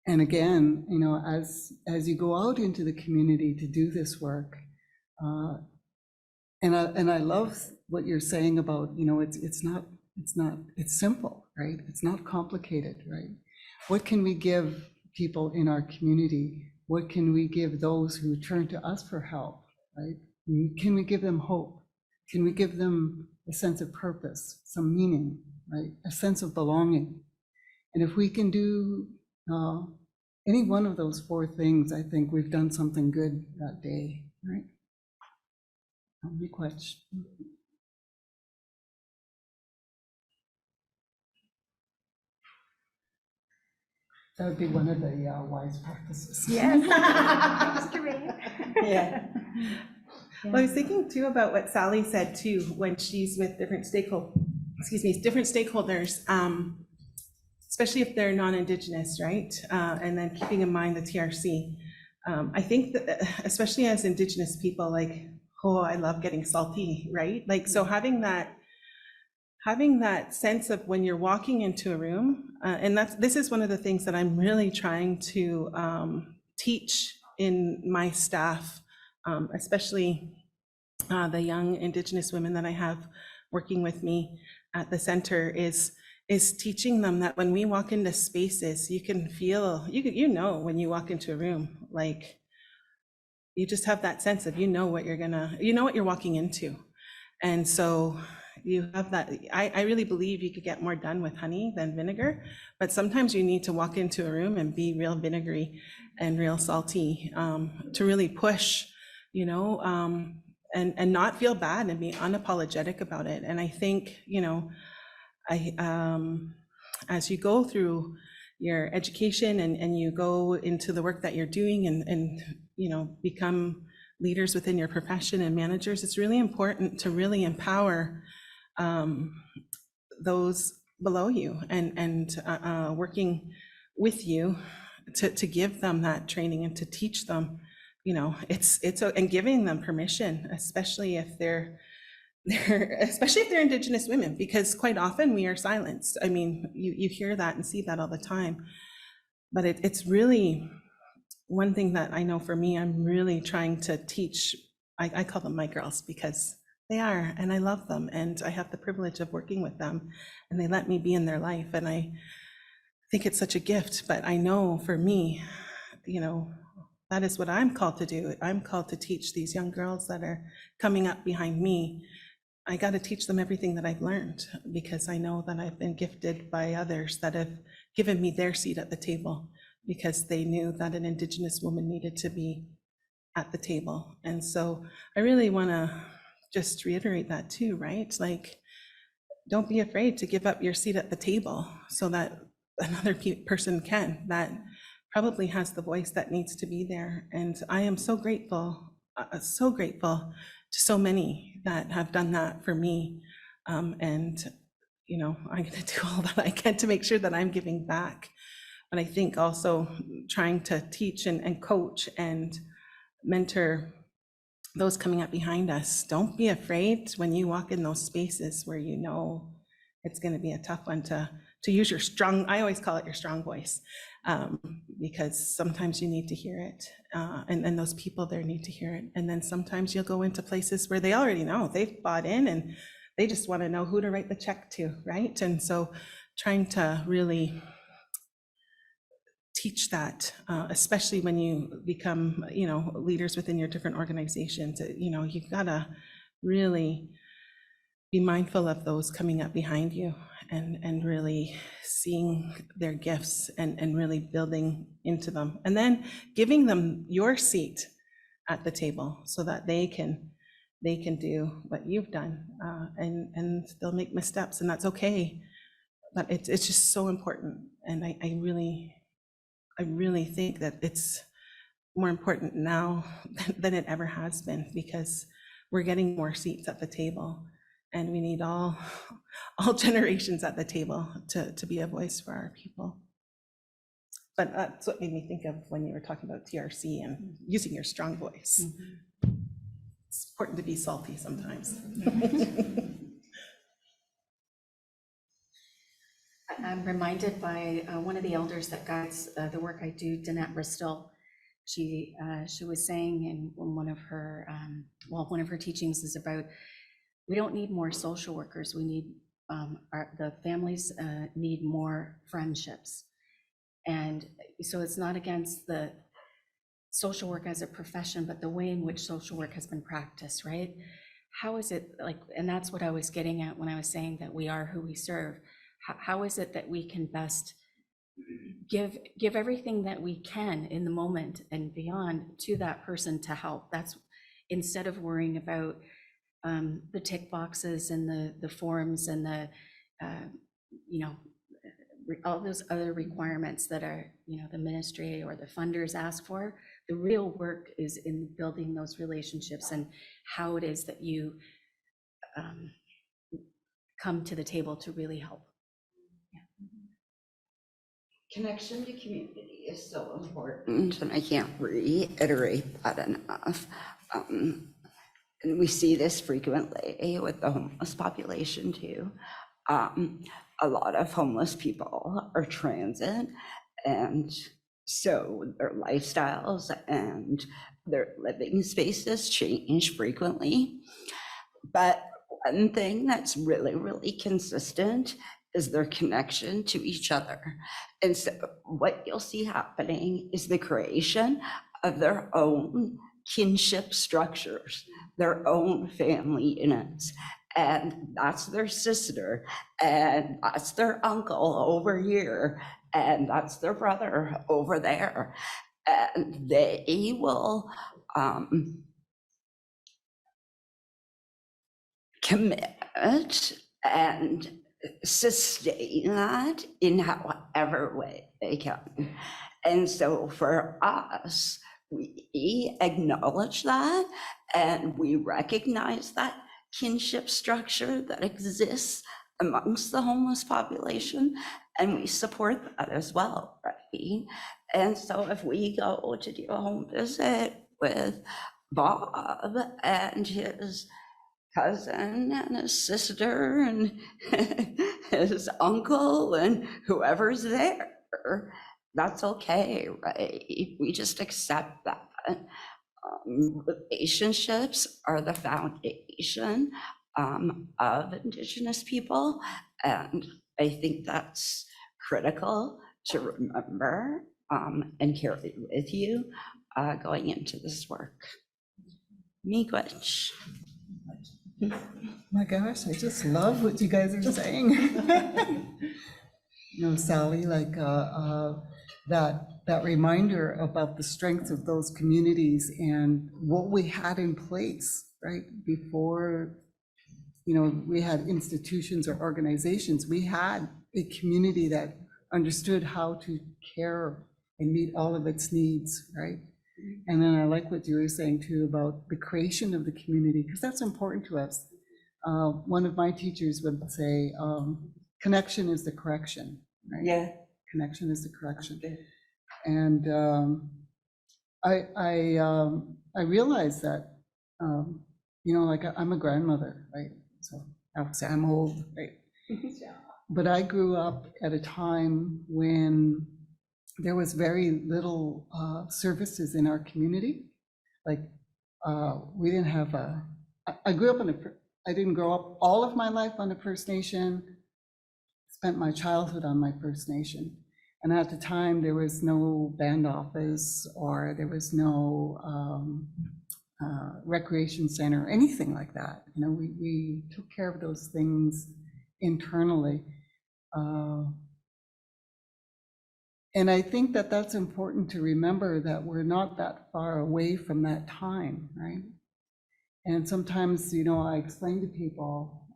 And again, you know, as you go out into the community to do this work, and I love what you're saying about, you know, it's simple, right? It's not complicated, right? What can we give people in our community? What can we give those who turn to us for help, right? Can we give them hope? Can we give them a sense of purpose, some meaning, right? A sense of belonging. And if we can do any one of those four things, I think we've done something good that day, right? Miigwech. That would be one of the wise practices. Yes. Thanks to me. Yeah. Well, I was thinking too about what Sally said too, when she's with different stakeholders, especially if they're non-Indigenous, right? And then keeping in mind the TRC. I think that especially as Indigenous people, like, oh, I love getting salty, right? Like, so having that sense of when you're walking into a room, and this is one of the things that I'm really trying to teach in my staff, especially the young Indigenous women that I have working with me at the center, is teaching them that when we walk into spaces, you can feel, you know, when you walk into a room, like you just have that sense of, you know what you're walking into. And so you have that. I really believe you could get more done with honey than vinegar, but sometimes you need to walk into a room and be real vinegary and real salty to really push, you know, and not feel bad and be unapologetic about it. And I think, you know, as you go through your education and you go into the work that you're doing and you know, become leaders within your profession and managers, it's really important to really empower those below you and working with you to give them that training and to teach them, you know, and giving them permission, especially if they're Indigenous women, because quite often we are silenced. I mean, you hear that and see that all the time, but it's really one thing that I know for me, I'm really trying to teach. I call them my girls because they are, and I love them, and I have the privilege of working with them, and they let me be in their life, and I think it's such a gift. But I know for me, you know, that is what I'm called to do. I'm called to teach these young girls that are coming up behind me. I got to teach them everything that I've learned, because I know that I've been gifted by others that have given me their seat at the table, because they knew that an Indigenous woman needed to be at the table. And so I really want to just reiterate that too, right? Like, don't be afraid to give up your seat at the table so that another person can, that probably has the voice that needs to be there. And I am so grateful to so many that have done that for me. And, you know, I'm going to do all that I can to make sure that I'm giving back. But I think also trying to teach and coach and mentor those coming up behind us. Don't be afraid when you walk in those spaces where you know it's going to be a tough one to use your strong, I always call it your strong voice, because sometimes you need to hear it, and those people there need to hear it. And then sometimes you'll go into places where they already know, they've bought in and they just want to know who to write the check to, right? And so trying to really teach that, especially when you become, you know, leaders within your different organizations, you know, you've got to really be mindful of those coming up behind you and really seeing their gifts and really building into them, and then giving them your seat at the table so that they can do what you've done, and they'll make missteps, and that's okay. But it's just so important. And I really think that it's more important now than it ever has been, because we're getting more seats at the table, and we need all generations at the table to be a voice for our people. But that's what made me think of when you were talking about TRC and using your strong voice. It's important to be salty sometimes. I'm reminded by one of the elders that guides the work I do, Danette Bristol. She was saying in one of her one of her teachings is about, we don't need more social workers. We need the families need more friendships. And so it's not against the social work as a profession, but the way in which social work has been practiced, right? How is it like, and that's what I was getting at when I was saying that we are who we serve. How is it that we can best give everything that we can in the moment and beyond to that person to help? That's instead of worrying about the tick boxes and the forms and the all those other requirements that are, the ministry or the funders ask for. The real work is in building those relationships and how it is that you come to the table to really help. Connection to community is so important, and I can't reiterate that enough. And we see this frequently with the homeless population too. A lot of homeless people are transit, and so their lifestyles and their living spaces change frequently. But one thing that's really, really consistent is their connection to each other. And so what you'll see happening is the creation of their own kinship structures, their own family units. And that's their sister, and that's their uncle over here, and that's their brother over there. And they will commit and sustain that in however way they can. And so for us, we acknowledge that and we recognize that kinship structure that exists amongst the homeless population, and we support that as well, right? And so if we go to do a home visit with Bob and his cousin and his sister and his uncle and whoever's there, that's okay, right? We just accept that. Relationships are the foundation of Indigenous people, and I think that's critical to remember and carry with you going into this work. Miigwech. My gosh, I just love what you guys are saying. Sally, like that reminder about the strength of those communities and what we had in place, right? Before, we had institutions or organizations, we had a community that understood how to care and meet all of its needs, right? And then I like what you were saying too about the creation of the community, because that's important to us. One of my teachers would say, connection is the correction, right? Yeah. Connection is the correction. And I realized that, like I'm a grandmother, right? So I would say I'm old, right? But I grew up at a time when there was very little services in our community. Like we didn't have I grew up I didn't grow up all of my life on a First Nation, spent my childhood on my First Nation. And at the time, there was no band office or there was no recreation center, anything like that. We took care of those things internally. And I think that that's important to remember, that we're not that far away from that time, right? And sometimes, I explain to people,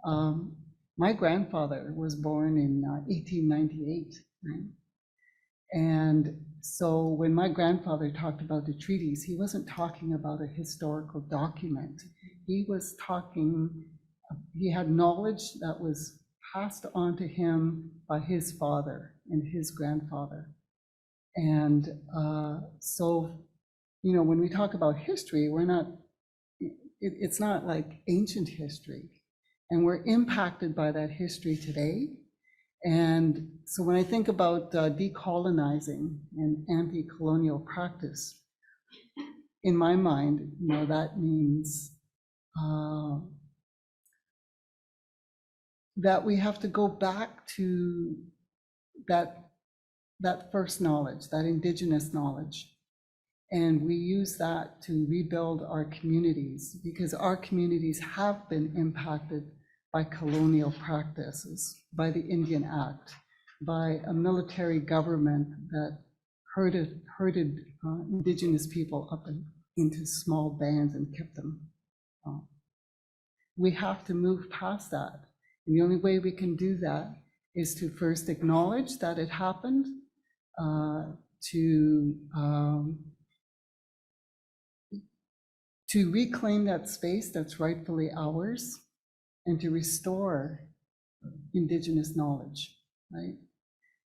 my grandfather was born in 1898, right? And so when my grandfather talked about the treaties, he wasn't talking about a historical document. He was he had knowledge that was passed on to him by his father and his grandfather. And so, you know, when we talk about history, we're not, it's not like ancient history. And we're impacted by that history today. And so when I think about decolonizing and anti-colonial practice, in my mind, you know, that means that we have to go back to that first knowledge, that Indigenous knowledge. And we use that to rebuild our communities, because our communities have been impacted by colonial practices, by the Indian Act, by a military government that herded Indigenous people up into small bands and kept them. We have to move past that. And the only way we can do that is to first acknowledge that it happened, to reclaim that space that's rightfully ours, and to restore Indigenous knowledge, right?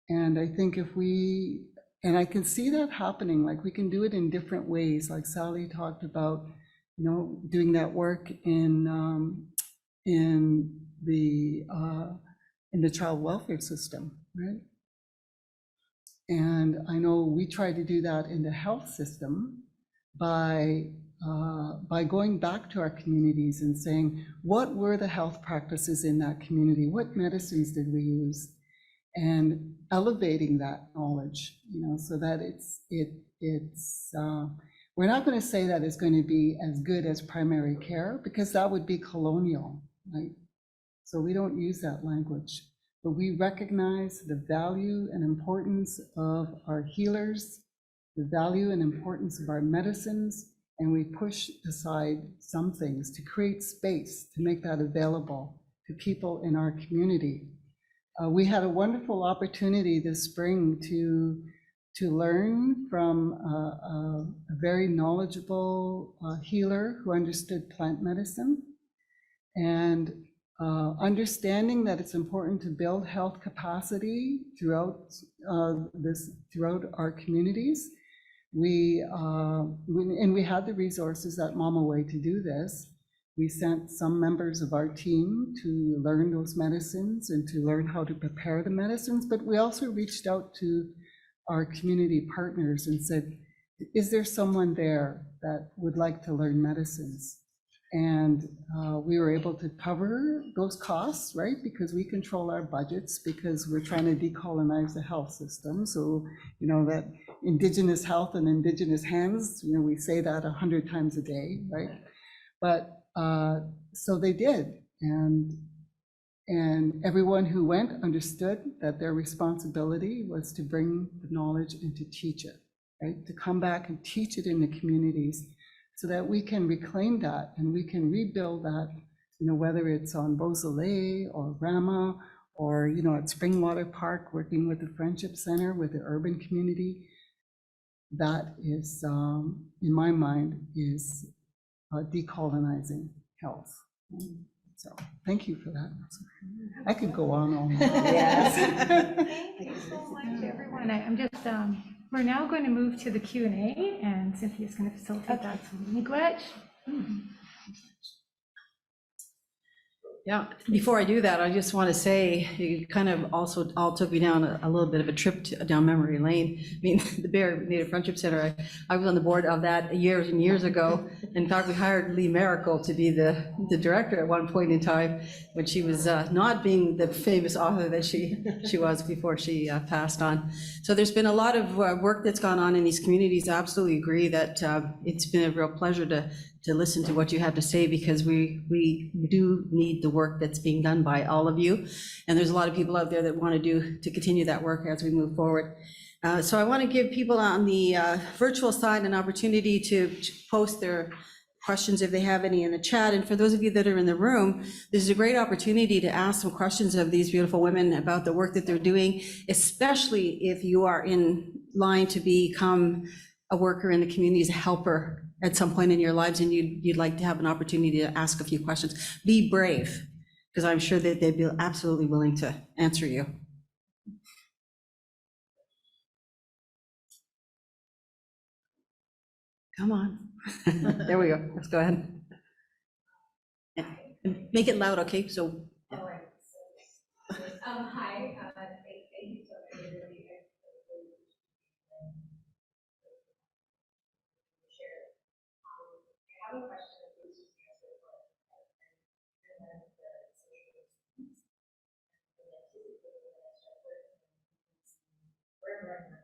And I think if we, and I can see that happening, like we can do it in different ways, like Sally talked about, you know, doing that work in the child welfare system, right? And I know we try to do that in the health system by going back to our communities and saying, what were the health practices in that community? What medicines did we use? And elevating that knowledge, you know, so that we're not going to say that it's going to be as good as primary care, because that would be colonial, right? So we don't use that language, but we recognize the value and importance of our healers, the value and importance of our medicines, and we push aside some things to create space to make that available to people in our community. We had a wonderful opportunity this spring to learn from a very knowledgeable healer who understood plant medicine, and understanding that it's important to build health capacity throughout our communities. We had the resources at Mama Way to do this. We sent some members of our team to learn those medicines and to learn how to prepare the medicines, but we also reached out to our community partners and said, is there someone there that would like to learn medicines? And we were able to cover those costs, right? Because we control our budgets, because we're trying to decolonize the health system. So, you know, that Indigenous health and Indigenous hands, you know, we say that 100 times a day, right? But so they did. And everyone who went understood that their responsibility was to bring the knowledge and to teach it, right? To come back and teach it in the communities, so that we can reclaim that and we can rebuild that, you know, whether it's on Beausoleil or Rama, or, you know, at Springwater Park, working with the Friendship Center, with the urban community. That is, in my mind, is decolonizing health. So thank you for that. I could go on all night. Thank you so much, everyone. I'm just, we're now going to move to the Q&A, and Cynthia's going to facilitate that. So, Miigwech. Yeah, before I do that, I just want to say, you kind of also all took me down a little bit of a trip down memory lane. I mean, the Bear Native Friendship Center, I was on the board of that years and years ago. In fact, we hired Lee Miracle to be the director at one point in time, when she was not being the famous author that she was before she passed on. So there's been a lot of work that's gone on in these communities. I absolutely agree that it's been a real pleasure to listen to what you have to say, because we do need the work that's being done by all of you. And there's a lot of people out there that want to continue that work as we move forward. So I want to give people on the virtual side an opportunity to post their questions if they have any in the chat. And for those of you that are in the room, this is a great opportunity to ask some questions of these beautiful women about the work that they're doing, especially if you are in line to become a worker in the community, as a helper at some point in your lives, and you'd like to have an opportunity to ask a few questions. Be brave, because I'm sure that they'd be absolutely willing to answer you. Come on. There we go. Let's go ahead. And make it loud, okay? So. Hi, thank you so much. Really, share. I have a question that was just answered, and then the social wherever and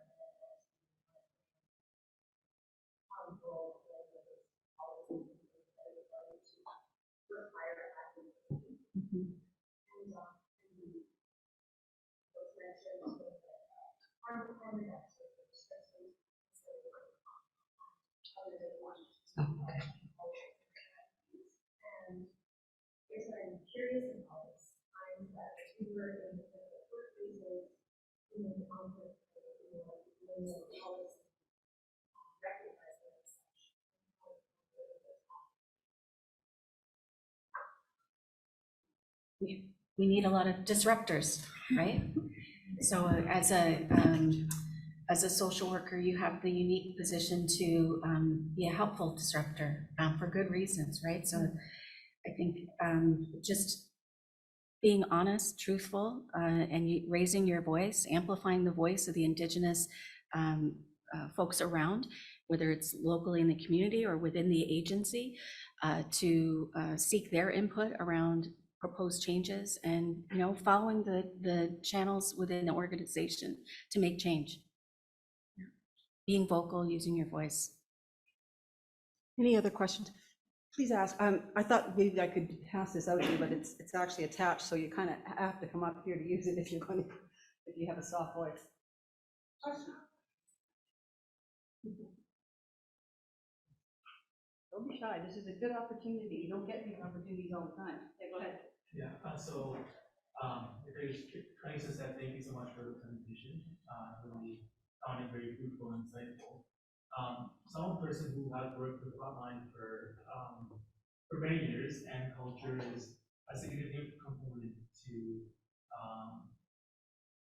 here's what I'm curious about is times that we were in the workplaces in the conflict, when the policy recognized it as such. We need a lot of disruptors, right? So as a social worker, you have the unique position to be a helpful disruptor for good reasons, right? So I think just being honest, truthful, and raising your voice, amplifying the voice of the Indigenous folks around, whether it's locally in the community or within the agency, to seek their input around proposed changes, and following the channels within the organization to make change. Being vocal, using your voice. Any other questions? Please ask. I thought maybe I could pass this out to you, but it's actually attached, so you kind of have to come up here to use it if you're going to, if you have a soft voice. Don't be shy. This is a good opportunity. You don't get these opportunities all the time. Yeah, go ahead. Yeah. Candice said, thank you so much for the presentation. Really found it very fruitful and insightful. So I'm a person who has worked with frontline for many years, and culture is a significant component to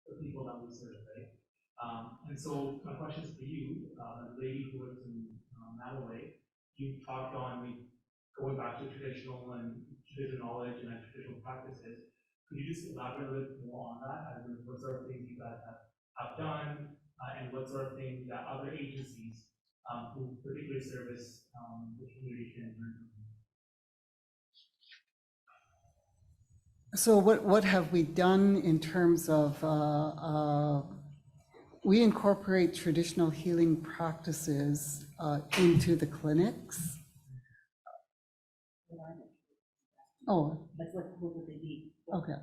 the people that we serve, right? And so my question is for you, the lady who lives in Manaway. You talked on going back to traditional knowledge and traditional practices. Could you just elaborate a little bit more on that? As in, what sort of things you guys have done, and what sort of things that other agencies who particularly service the community can learn from? So what have we done in terms of, we incorporate traditional healing practices into the clinics. Oh, What would they be? okay.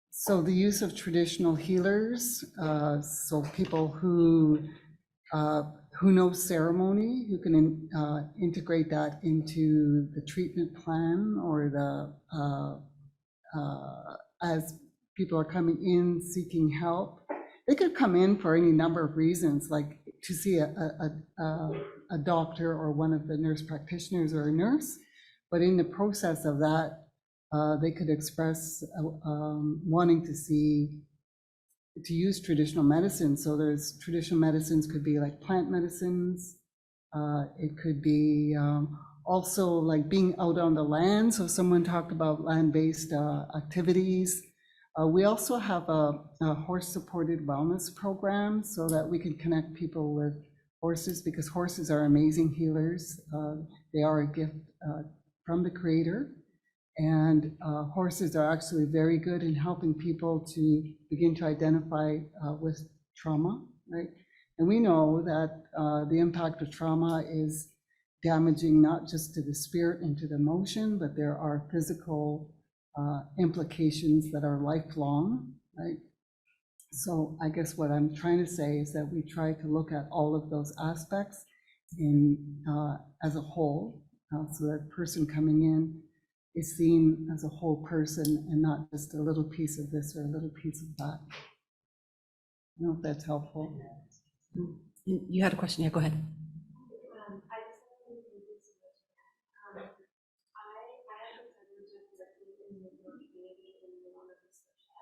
So the use of traditional healers, so people who know ceremony, who can integrate that into the treatment plan, or as people are coming in seeking help. They could come in for any number of reasons, like to see a doctor or one of the nurse practitioners or a nurse. But in the process of that, they could express wanting to use traditional medicine. So there's traditional medicines, could be like plant medicines. It could be also like being out on the land. So someone talked about land-based activities. We also have a horse-supported wellness program so that we can connect people with horses, because horses are amazing healers. They are a gift from the Creator. And horses are actually very good in helping people to begin to identify with trauma, right? And we know that the impact of trauma is damaging not just to the spirit and to the emotion, but there are physical implications that are lifelong, right? So I guess what I'm trying to say is that we try to look at all of those aspects as a whole, so that person coming in is seen as a whole person and not just a little piece of this or a little piece of that. I don't know if that's helpful. You had a question. Yeah, go ahead. I just want to thank you so much. I have been privileged of working in the community in the Nova Scotia,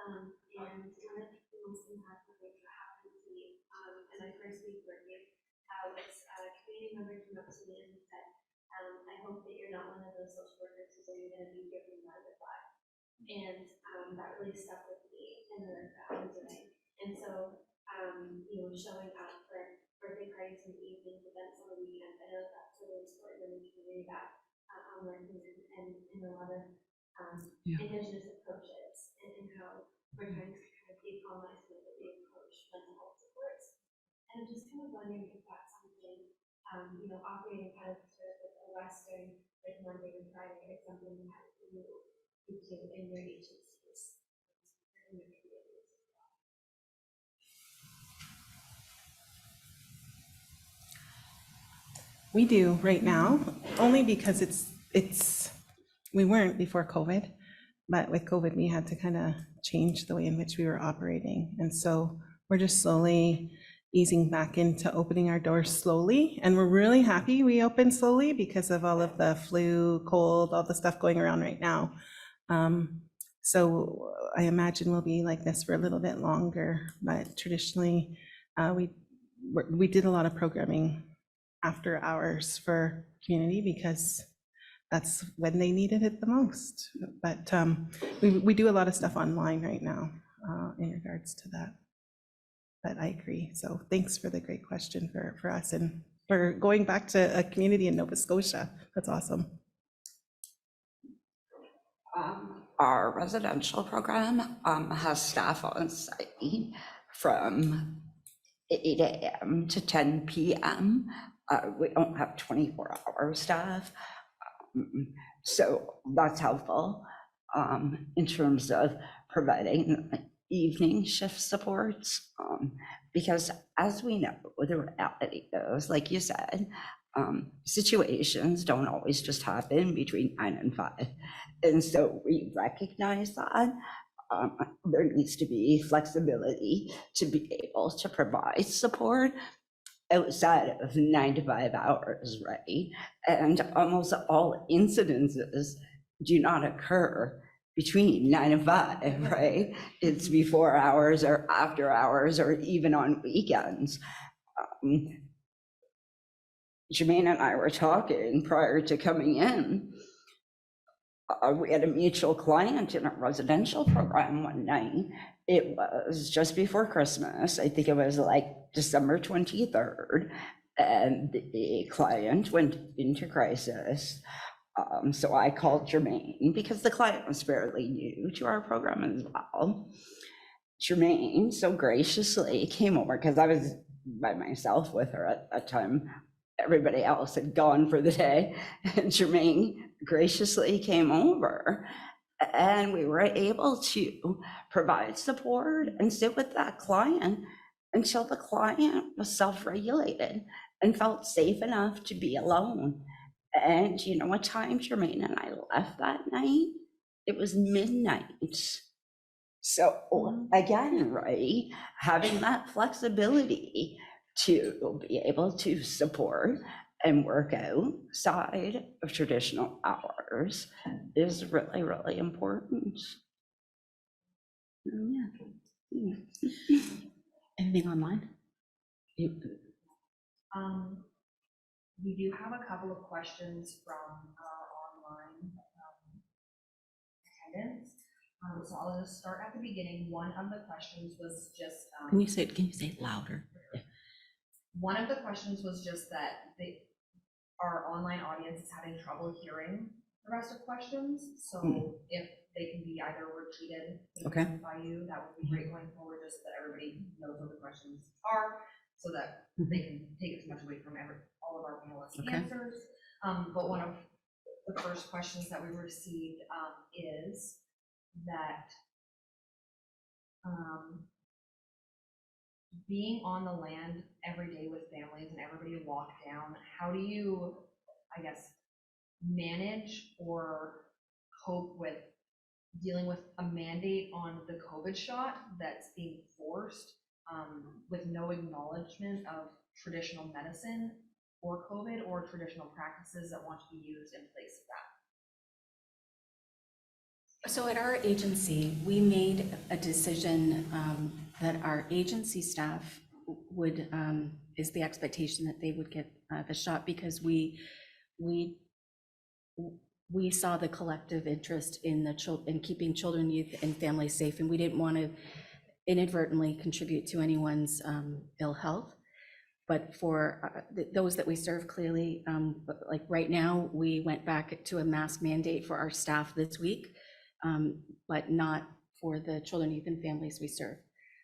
and one of the most impactful things that happened to me, and I first week working, was community members come up to me and said, I hope that you're not one of those social workers who's only going to be here from 9 to 5. And that really stuck with me in the work that I'm doing. And so, you know, showing up for birthday parties in the evenings, events on the weekends, I know that's really important in the community that I'm learning and a lot of Indigenous approaches and how we're trying to kind of decolonize the way that we approach mental health supports. And I'm just kind of wondering if that's something, you know, operating kind of sort of like a Western, like Monday and Friday, is something that you do in your agencies, in your communities as well. We do right now, only because we weren't before COVID, but with COVID, we had to kind of change the way in which we were operating. And so we're just slowly easing back into opening our doors slowly. And we're really happy we opened slowly because of all of the flu, cold, all the stuff going around right now. So I imagine we'll be like this for a little bit longer, but traditionally we did a lot of programming after hours for community because that's when they needed it the most. But we do a lot of stuff online right now in regards to that. But I agree. So thanks for the great question for us and for going back to a community in Nova Scotia. That's awesome. Our residential program has staff on site from 8 a.m. to 10 p.m. We don't have 24-hour staff, so that's helpful in terms of providing evening shift supports, because as we know, the reality is, like you said, situations don't always just happen between 9 and 5. And so we recognize that there needs to be flexibility to be able to provide support outside of 9 to 5 hours, right? And almost all incidences do not occur between 9 and 5, right? It's before hours or after hours or even on weekends. Jermaine and I were talking prior to coming in. We had a mutual client in a residential program one night. It was just before Christmas. I think it was like December 23rd, and the client went into crisis. So I called Jermaine because the client was fairly new to our program as well. Jermaine so graciously came over because I was by myself with her at that time. Everybody else had gone for the day, and Jermaine graciously came over, and we were able to provide support and sit with that client until the client was self-regulated and felt safe enough to be alone. And you know what time Jermaine and I left that night? It was midnight. So again, right, having that flexibility to be able to support and work outside of traditional hours is really, really important. Yeah. Anything online? We do have a couple of questions from our online attendants. So I'll just start at the beginning. One of the questions was just Can you say it louder? one of the questions was just that our online audience is having trouble hearing the rest of questions. So if they can be either repeated by you, that would be great going forward, just so that everybody knows what the questions are, so that they can take as much away from all of our panelists' answers. But one of the first questions that we received is that being on the land every day with families and everybody locked down, how do you, I guess, manage or cope with dealing with a mandate on the COVID shot that's being forced with no acknowledgement of traditional medicine for COVID or traditional practices that want to be used in place of that? So at our agency, we made a decision that our agency staff would, is the expectation that they would get the shot, because we saw the collective interest in in keeping children, youth, and families safe, and we didn't want to inadvertently contribute to anyone's ill health. But for those that we serve, clearly, like right now, we went back to a mask mandate for our staff this week, but not for the children, youth, and families we serve.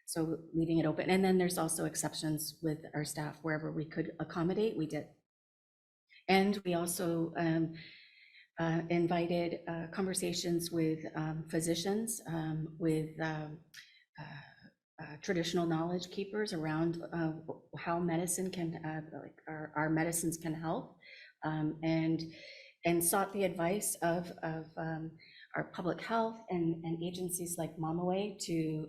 So leaving it open. And then there's also exceptions with our staff wherever we could accommodate, we did. And we also invited conversations with physicians, with traditional knowledge keepers around how medicine can, like our medicines can help, and sought the advice of our public health and agencies like Mamaway to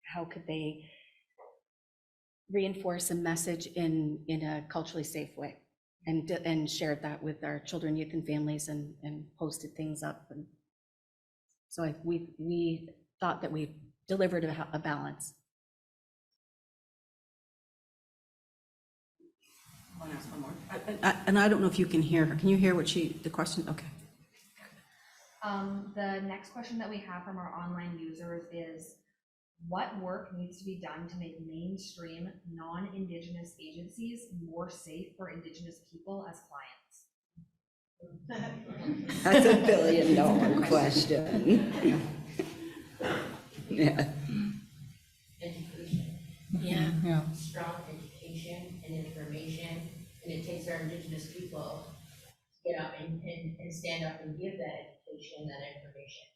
how could they reinforce a message in a culturally safe way, and shared that with our children, youth, and families, and posted things up. And so we thought that we delivered a balance. I want to ask one more. And I don't know if you can hear her. Can you hear what the question? Okay. The next question that we have from our online users is, what work needs to be done to make mainstream non-Indigenous agencies more safe for Indigenous people as clients? That's $1 billion question. Yeah. Education. Yeah. Strong education and information, and it takes our Indigenous people to get up and stand up and give that education and that information.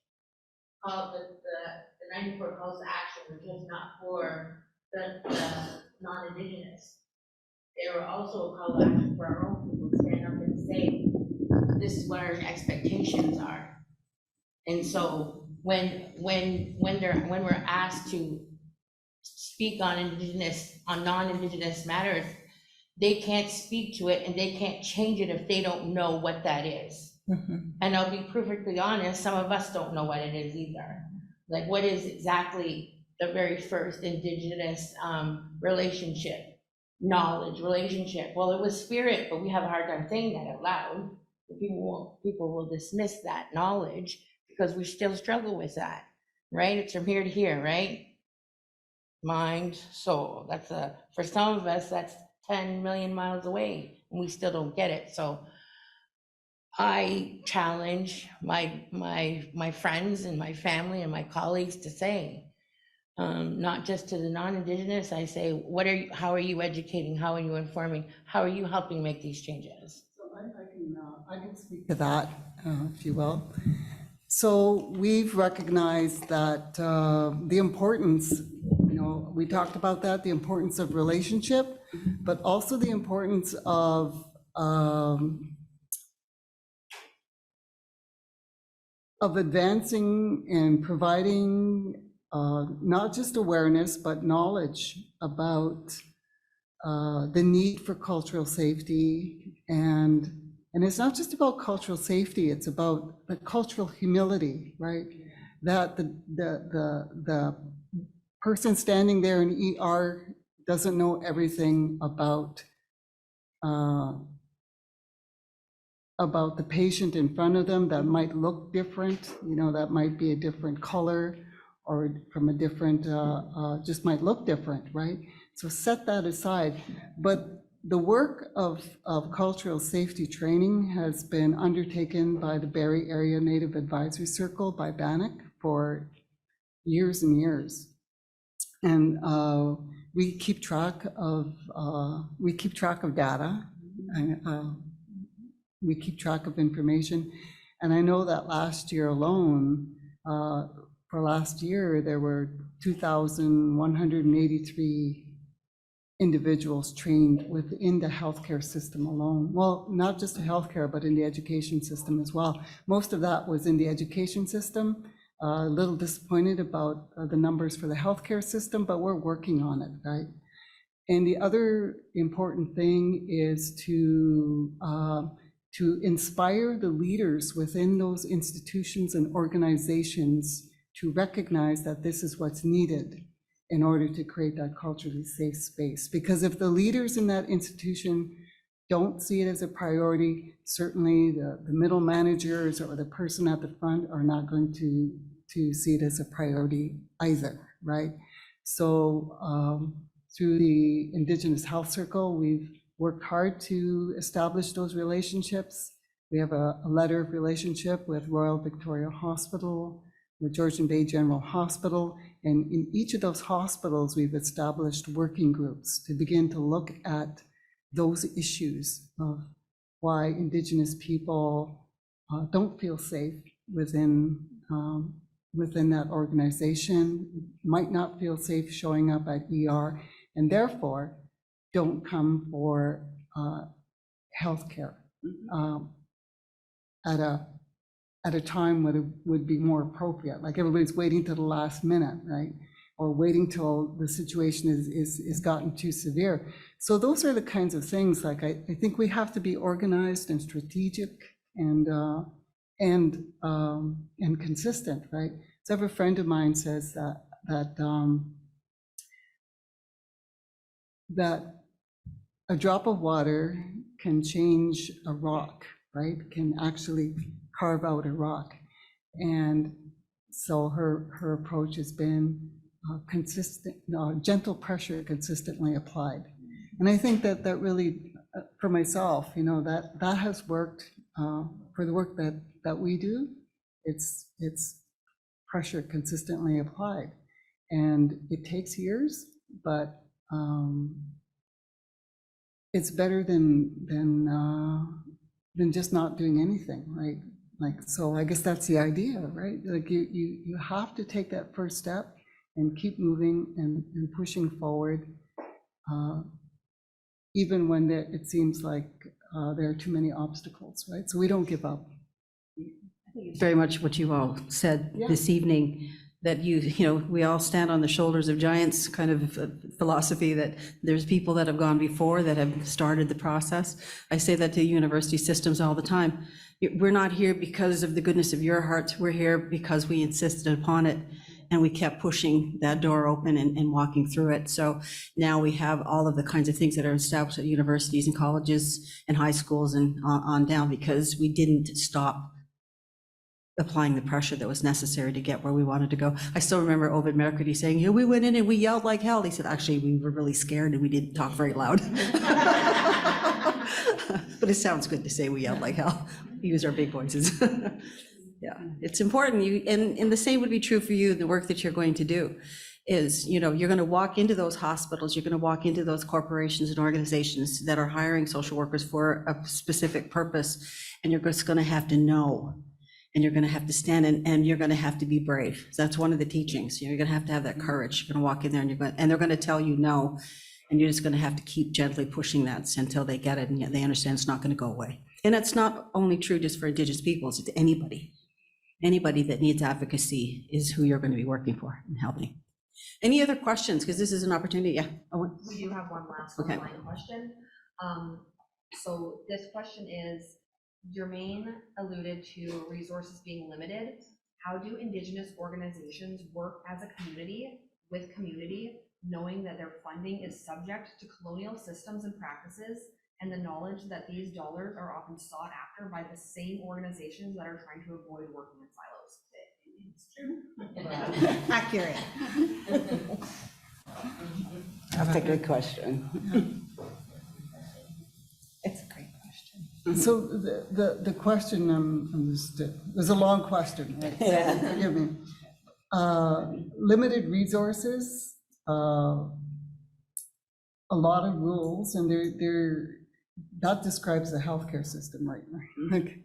The 94 calls to action were just not for the non-Indigenous. They were also a call to action for our own people to stand up and say, this is what our expectations are. And so when we're asked to speak on non-Indigenous matters, they can't speak to it and they can't change it if they don't know what that is. And I'll be perfectly honest, some of us don't know what it is either. Like, what is exactly the very first Indigenous relationship, knowledge, relationship? Well, it was spirit, but we have a hard time saying that out loud. People will dismiss that knowledge because we still struggle with that, right? It's from here to here, right? Mind, soul. That's for some of us, that's 10 million miles away, and we still don't get it. So I challenge my friends and my family and my colleagues to say, not just to the non-Indigenous, I say, how are you educating? How are you informing? How are you helping make these changes? So I can speak to that, if you will. So we've recognized that the importance, we talked about that, the importance of relationship, but also the importance of advancing and providing not just awareness, but knowledge about the need for cultural safety. And it's not just about cultural safety, it's about the cultural humility, right? That the person standing there in ER doesn't know everything about the patient in front of them, that might look different, that might be a different color or from a different, just might look different, right? So set that aside. But the work of cultural safety training has been undertaken by the Barrie Area Native Advisory Circle, by BANOC, for years and years. And we keep track of data, and we keep track of information. And I know that last year alone, there were 2,183 individuals trained within the healthcare system alone. Well, not just the healthcare, but in the education system as well. Most of that was in the education system. A little disappointed about the numbers for the healthcare system, but we're working on it, right? And the other important thing is to inspire the leaders within those institutions and organizations to recognize that this is what's needed. in order to create that culturally safe space. Because if the leaders in that institution don't see it as a priority, certainly the middle managers or the person at the front are not going to see it as a priority either, right? So through the Indigenous Health Circle, we've worked hard to establish those relationships. We have a letter of relationship with Royal Victoria Hospital, with Georgian Bay General Hospital, and in each of those hospitals, we've established working groups to begin to look at those issues of why Indigenous people don't feel safe within that organization, might not feel safe showing up at ER, and therefore don't come for healthcare at a time when it would be more appropriate. Like everybody's waiting till the last minute, right? Or waiting till the situation is gotten too severe. So those are the kinds of things, like I think we have to be organized and strategic and consistent, right? So I have a friend of mine says that a drop of water can change a rock, right? Can actually carve out a rock. And so her approach has been consistent, gentle pressure consistently applied. And I think that really, for myself, that has worked for the work that we do. It's pressure consistently applied. And it takes years, but it's better than just not doing anything, right? Like, so I guess that's the idea, right? Like you have to take that first step and keep moving and pushing forward, even when it seems like there are too many obstacles, right? So we don't give up. I think it's very much what you all said this evening, that we all stand on the shoulders of giants kind of philosophy, that there's people that have gone before that have started the process. I say that to university systems all the time. We're not here because of the goodness of your hearts. We're here because we insisted upon it and we kept pushing that door open and walking through it. So now we have all of the kinds of things that are established at universities and colleges and high schools and on down, because we didn't stop applying the pressure that was necessary to get where we wanted to go. I still remember Ovid Mercredi saying, we went in and we yelled like hell. He said, actually, we were really scared and we didn't talk very loud. But it sounds good to say we yelled like hell. We use our big voices. Yeah, it's important. And the same would be true for you, the work that you're going to do is, you're going to walk into those hospitals, you're going to walk into those corporations and organizations that are hiring social workers for a specific purpose, and you're just going to have to know. And you're going to have to stand and you're going to have to be brave. So that's one of the teachings. You're going to have that courage. You're going to walk in there and they're going to tell you no. And you're just going to have to keep gently pushing that until they get it and they understand it's not going to go away. And it's not only true just for Indigenous peoples, it's anybody. Anybody that needs advocacy is who you're going to be working for and helping. Any other questions? Because this is an opportunity. Yeah. We do have one last Okay. online question. So this question is, Jermaine alluded to resources being limited. How do Indigenous organizations work as a community with community, knowing that their funding is subject to colonial systems and practices, and the knowledge that these dollars are often sought after by the same organizations that are trying to avoid working in silos? Accurate. That's a good question. It's a great question. So the question, it was a long question, right? Yeah. Forgive me. Limited resources, a lot of rules, and that describes the healthcare system right now. Like,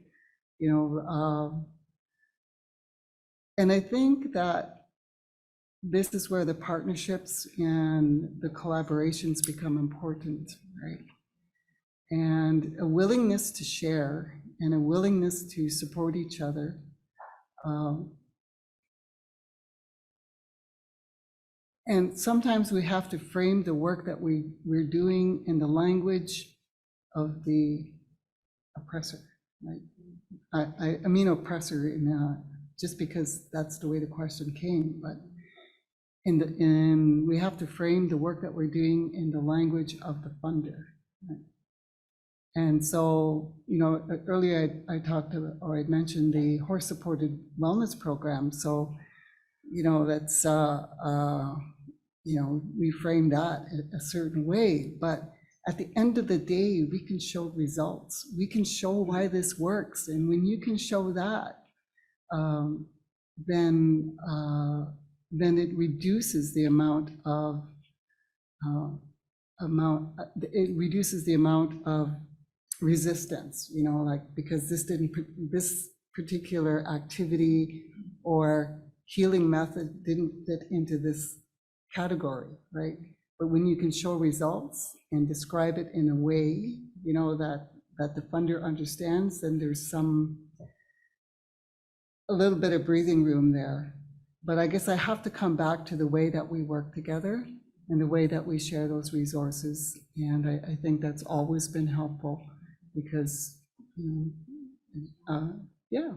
and I think that this is where the partnerships and the collaborations become important, right? And a willingness to share and a willingness to support each other. And sometimes we have to frame the work that we're doing in the language of the oppressor, right? I mean oppressor in just because that's the way the question came, but and we have to frame the work that we're doing in the language of the funder. Right? And so, you know, earlier I talked about, or I mentioned the horse-supported wellness program. So, you know, that's, you know, we frame that a certain way, but at the end of the day, we can show results. We can show why this works. And when you can show that, then it reduces the amount of resistance, you know, like, because this particular activity or healing method didn't fit into this category, right? But when you can show results and describe it in a way, you know, that the funder understands, then there's a little bit of breathing room there. But I guess I have to come back to the way that we work together and the way that we share those resources. And I think that's always been helpful because, yeah.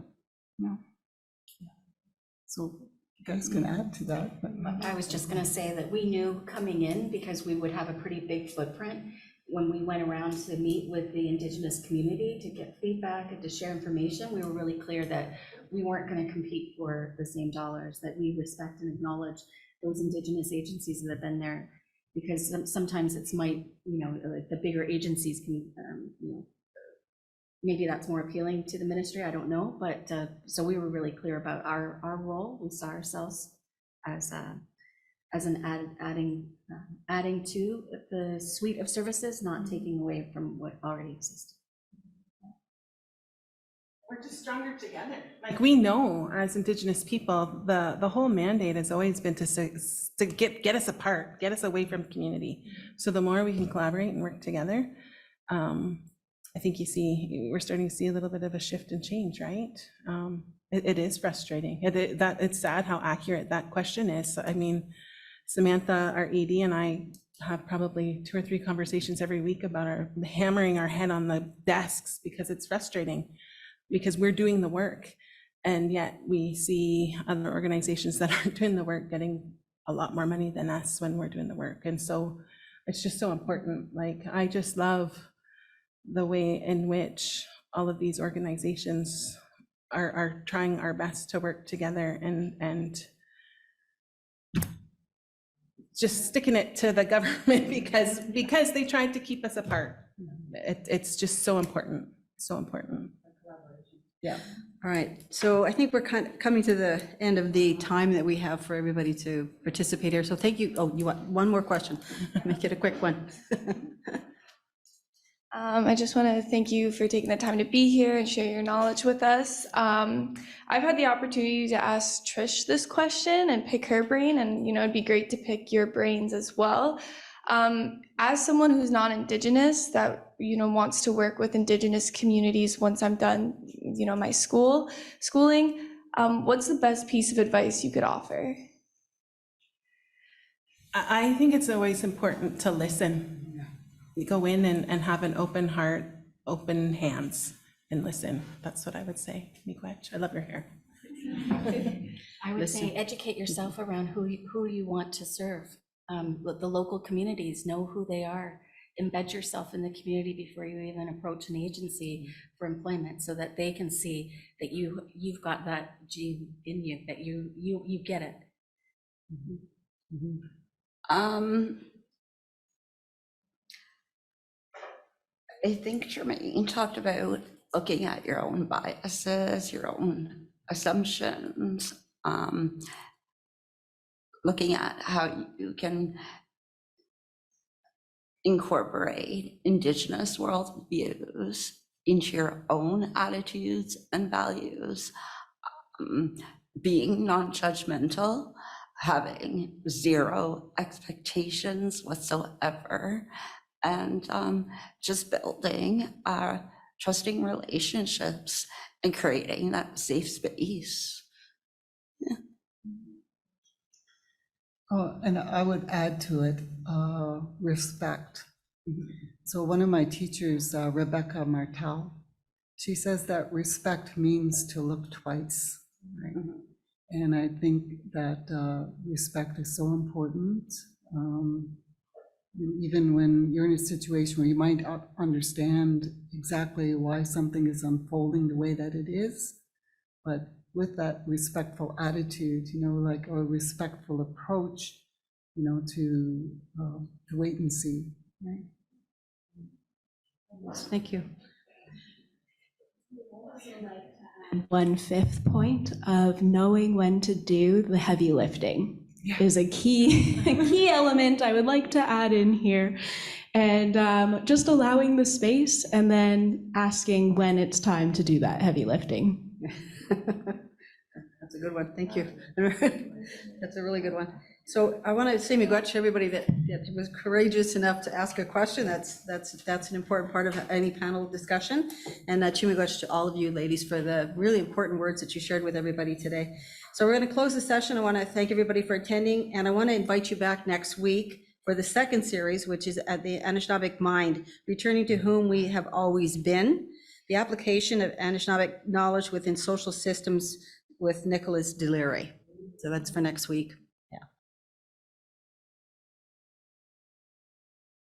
So you guys can add to that. But I was just gonna say that we knew coming in, because we would have a pretty big footprint, when we went around to meet with the Indigenous community to get feedback and to share information, we were really clear that we weren't gonna compete for the same dollars, that we respect and acknowledge those Indigenous agencies that have been there, because sometimes it's might, you know, like the bigger agencies can, you know, maybe that's more appealing to the ministry, I don't know, but so we were really clear about our role. We saw ourselves as an adding to the suite of services, not taking away from what already exists. We're just stronger together. Like, we know as Indigenous people, the whole mandate has always been to get us apart, get us away from community. So the more we can collaborate and work together, I think we're starting to see a little bit of a shift and change, right? It is frustrating. It's sad how accurate that question is. I mean, Samantha, our ED, and I have probably 2 or 3 conversations every week about hammering our head on the desks because it's frustrating, because we're doing the work, and yet we see other organizations that aren't doing the work getting a lot more money than us when we're doing the work. And so it's just so important. Like, I just love the way in which all of these organizations are trying our best to work together and just sticking it to the government because they tried to keep us apart. It's just so important, so important. Yeah. All right, so I think we're coming to the end of the time that we have for everybody to participate here. So thank you. Oh, you want one more question? Make it a quick one. I just want to thank you for taking the time to be here and share your knowledge with us. I've had the opportunity to ask Trish this question and pick her brain, and it'd be great to pick your brains as well. As someone who's not Indigenous that wants to work with Indigenous communities once I'm done, my schooling, what's the best piece of advice you could offer? I think it's always important to listen. You go in and have an open heart, open hands, and listen. That's what I would say. Miigwech, I love your hair. I would say educate yourself around who you want to serve. The local communities, know who they are. Embed yourself in the community before you even approach an agency for employment, so that they can see that you've got that gene in you, that you get it. I think Jermaine talked about looking at your own biases, your own assumptions, looking at how you can incorporate Indigenous worldviews into your own attitudes and values, being non-judgmental, having zero expectations whatsoever, and just building trusting relationships and creating that safe space. Yeah. Oh, and I would add to it, respect. So one of my teachers, Rebecca Martel, she says that respect means to look twice, right? And I think that respect is so important. Even when you're in a situation where you might not understand exactly why something is unfolding the way that it is, but with that respectful attitude, like, or respectful approach, to wait and see, right? Thank you. 1/5 point of knowing when to do the heavy lifting is a key element I would like to add in here. And just allowing the space and then asking when it's time to do that heavy lifting. That's a good one, thank you. That's a really good one. So I want to say miigwech to everybody that was courageous enough to ask a question. That's an important part of any panel discussion. And miigwech to all of you ladies for the really important words that you shared with everybody today. So we're going to close the session. I want to thank everybody for attending, and I want to invite you back next week for the second series, which is at the Anishinaabe Mind, returning to whom we have always been, the application of Anishinaabe knowledge within social systems with Nicholas Delire. So that's for next week.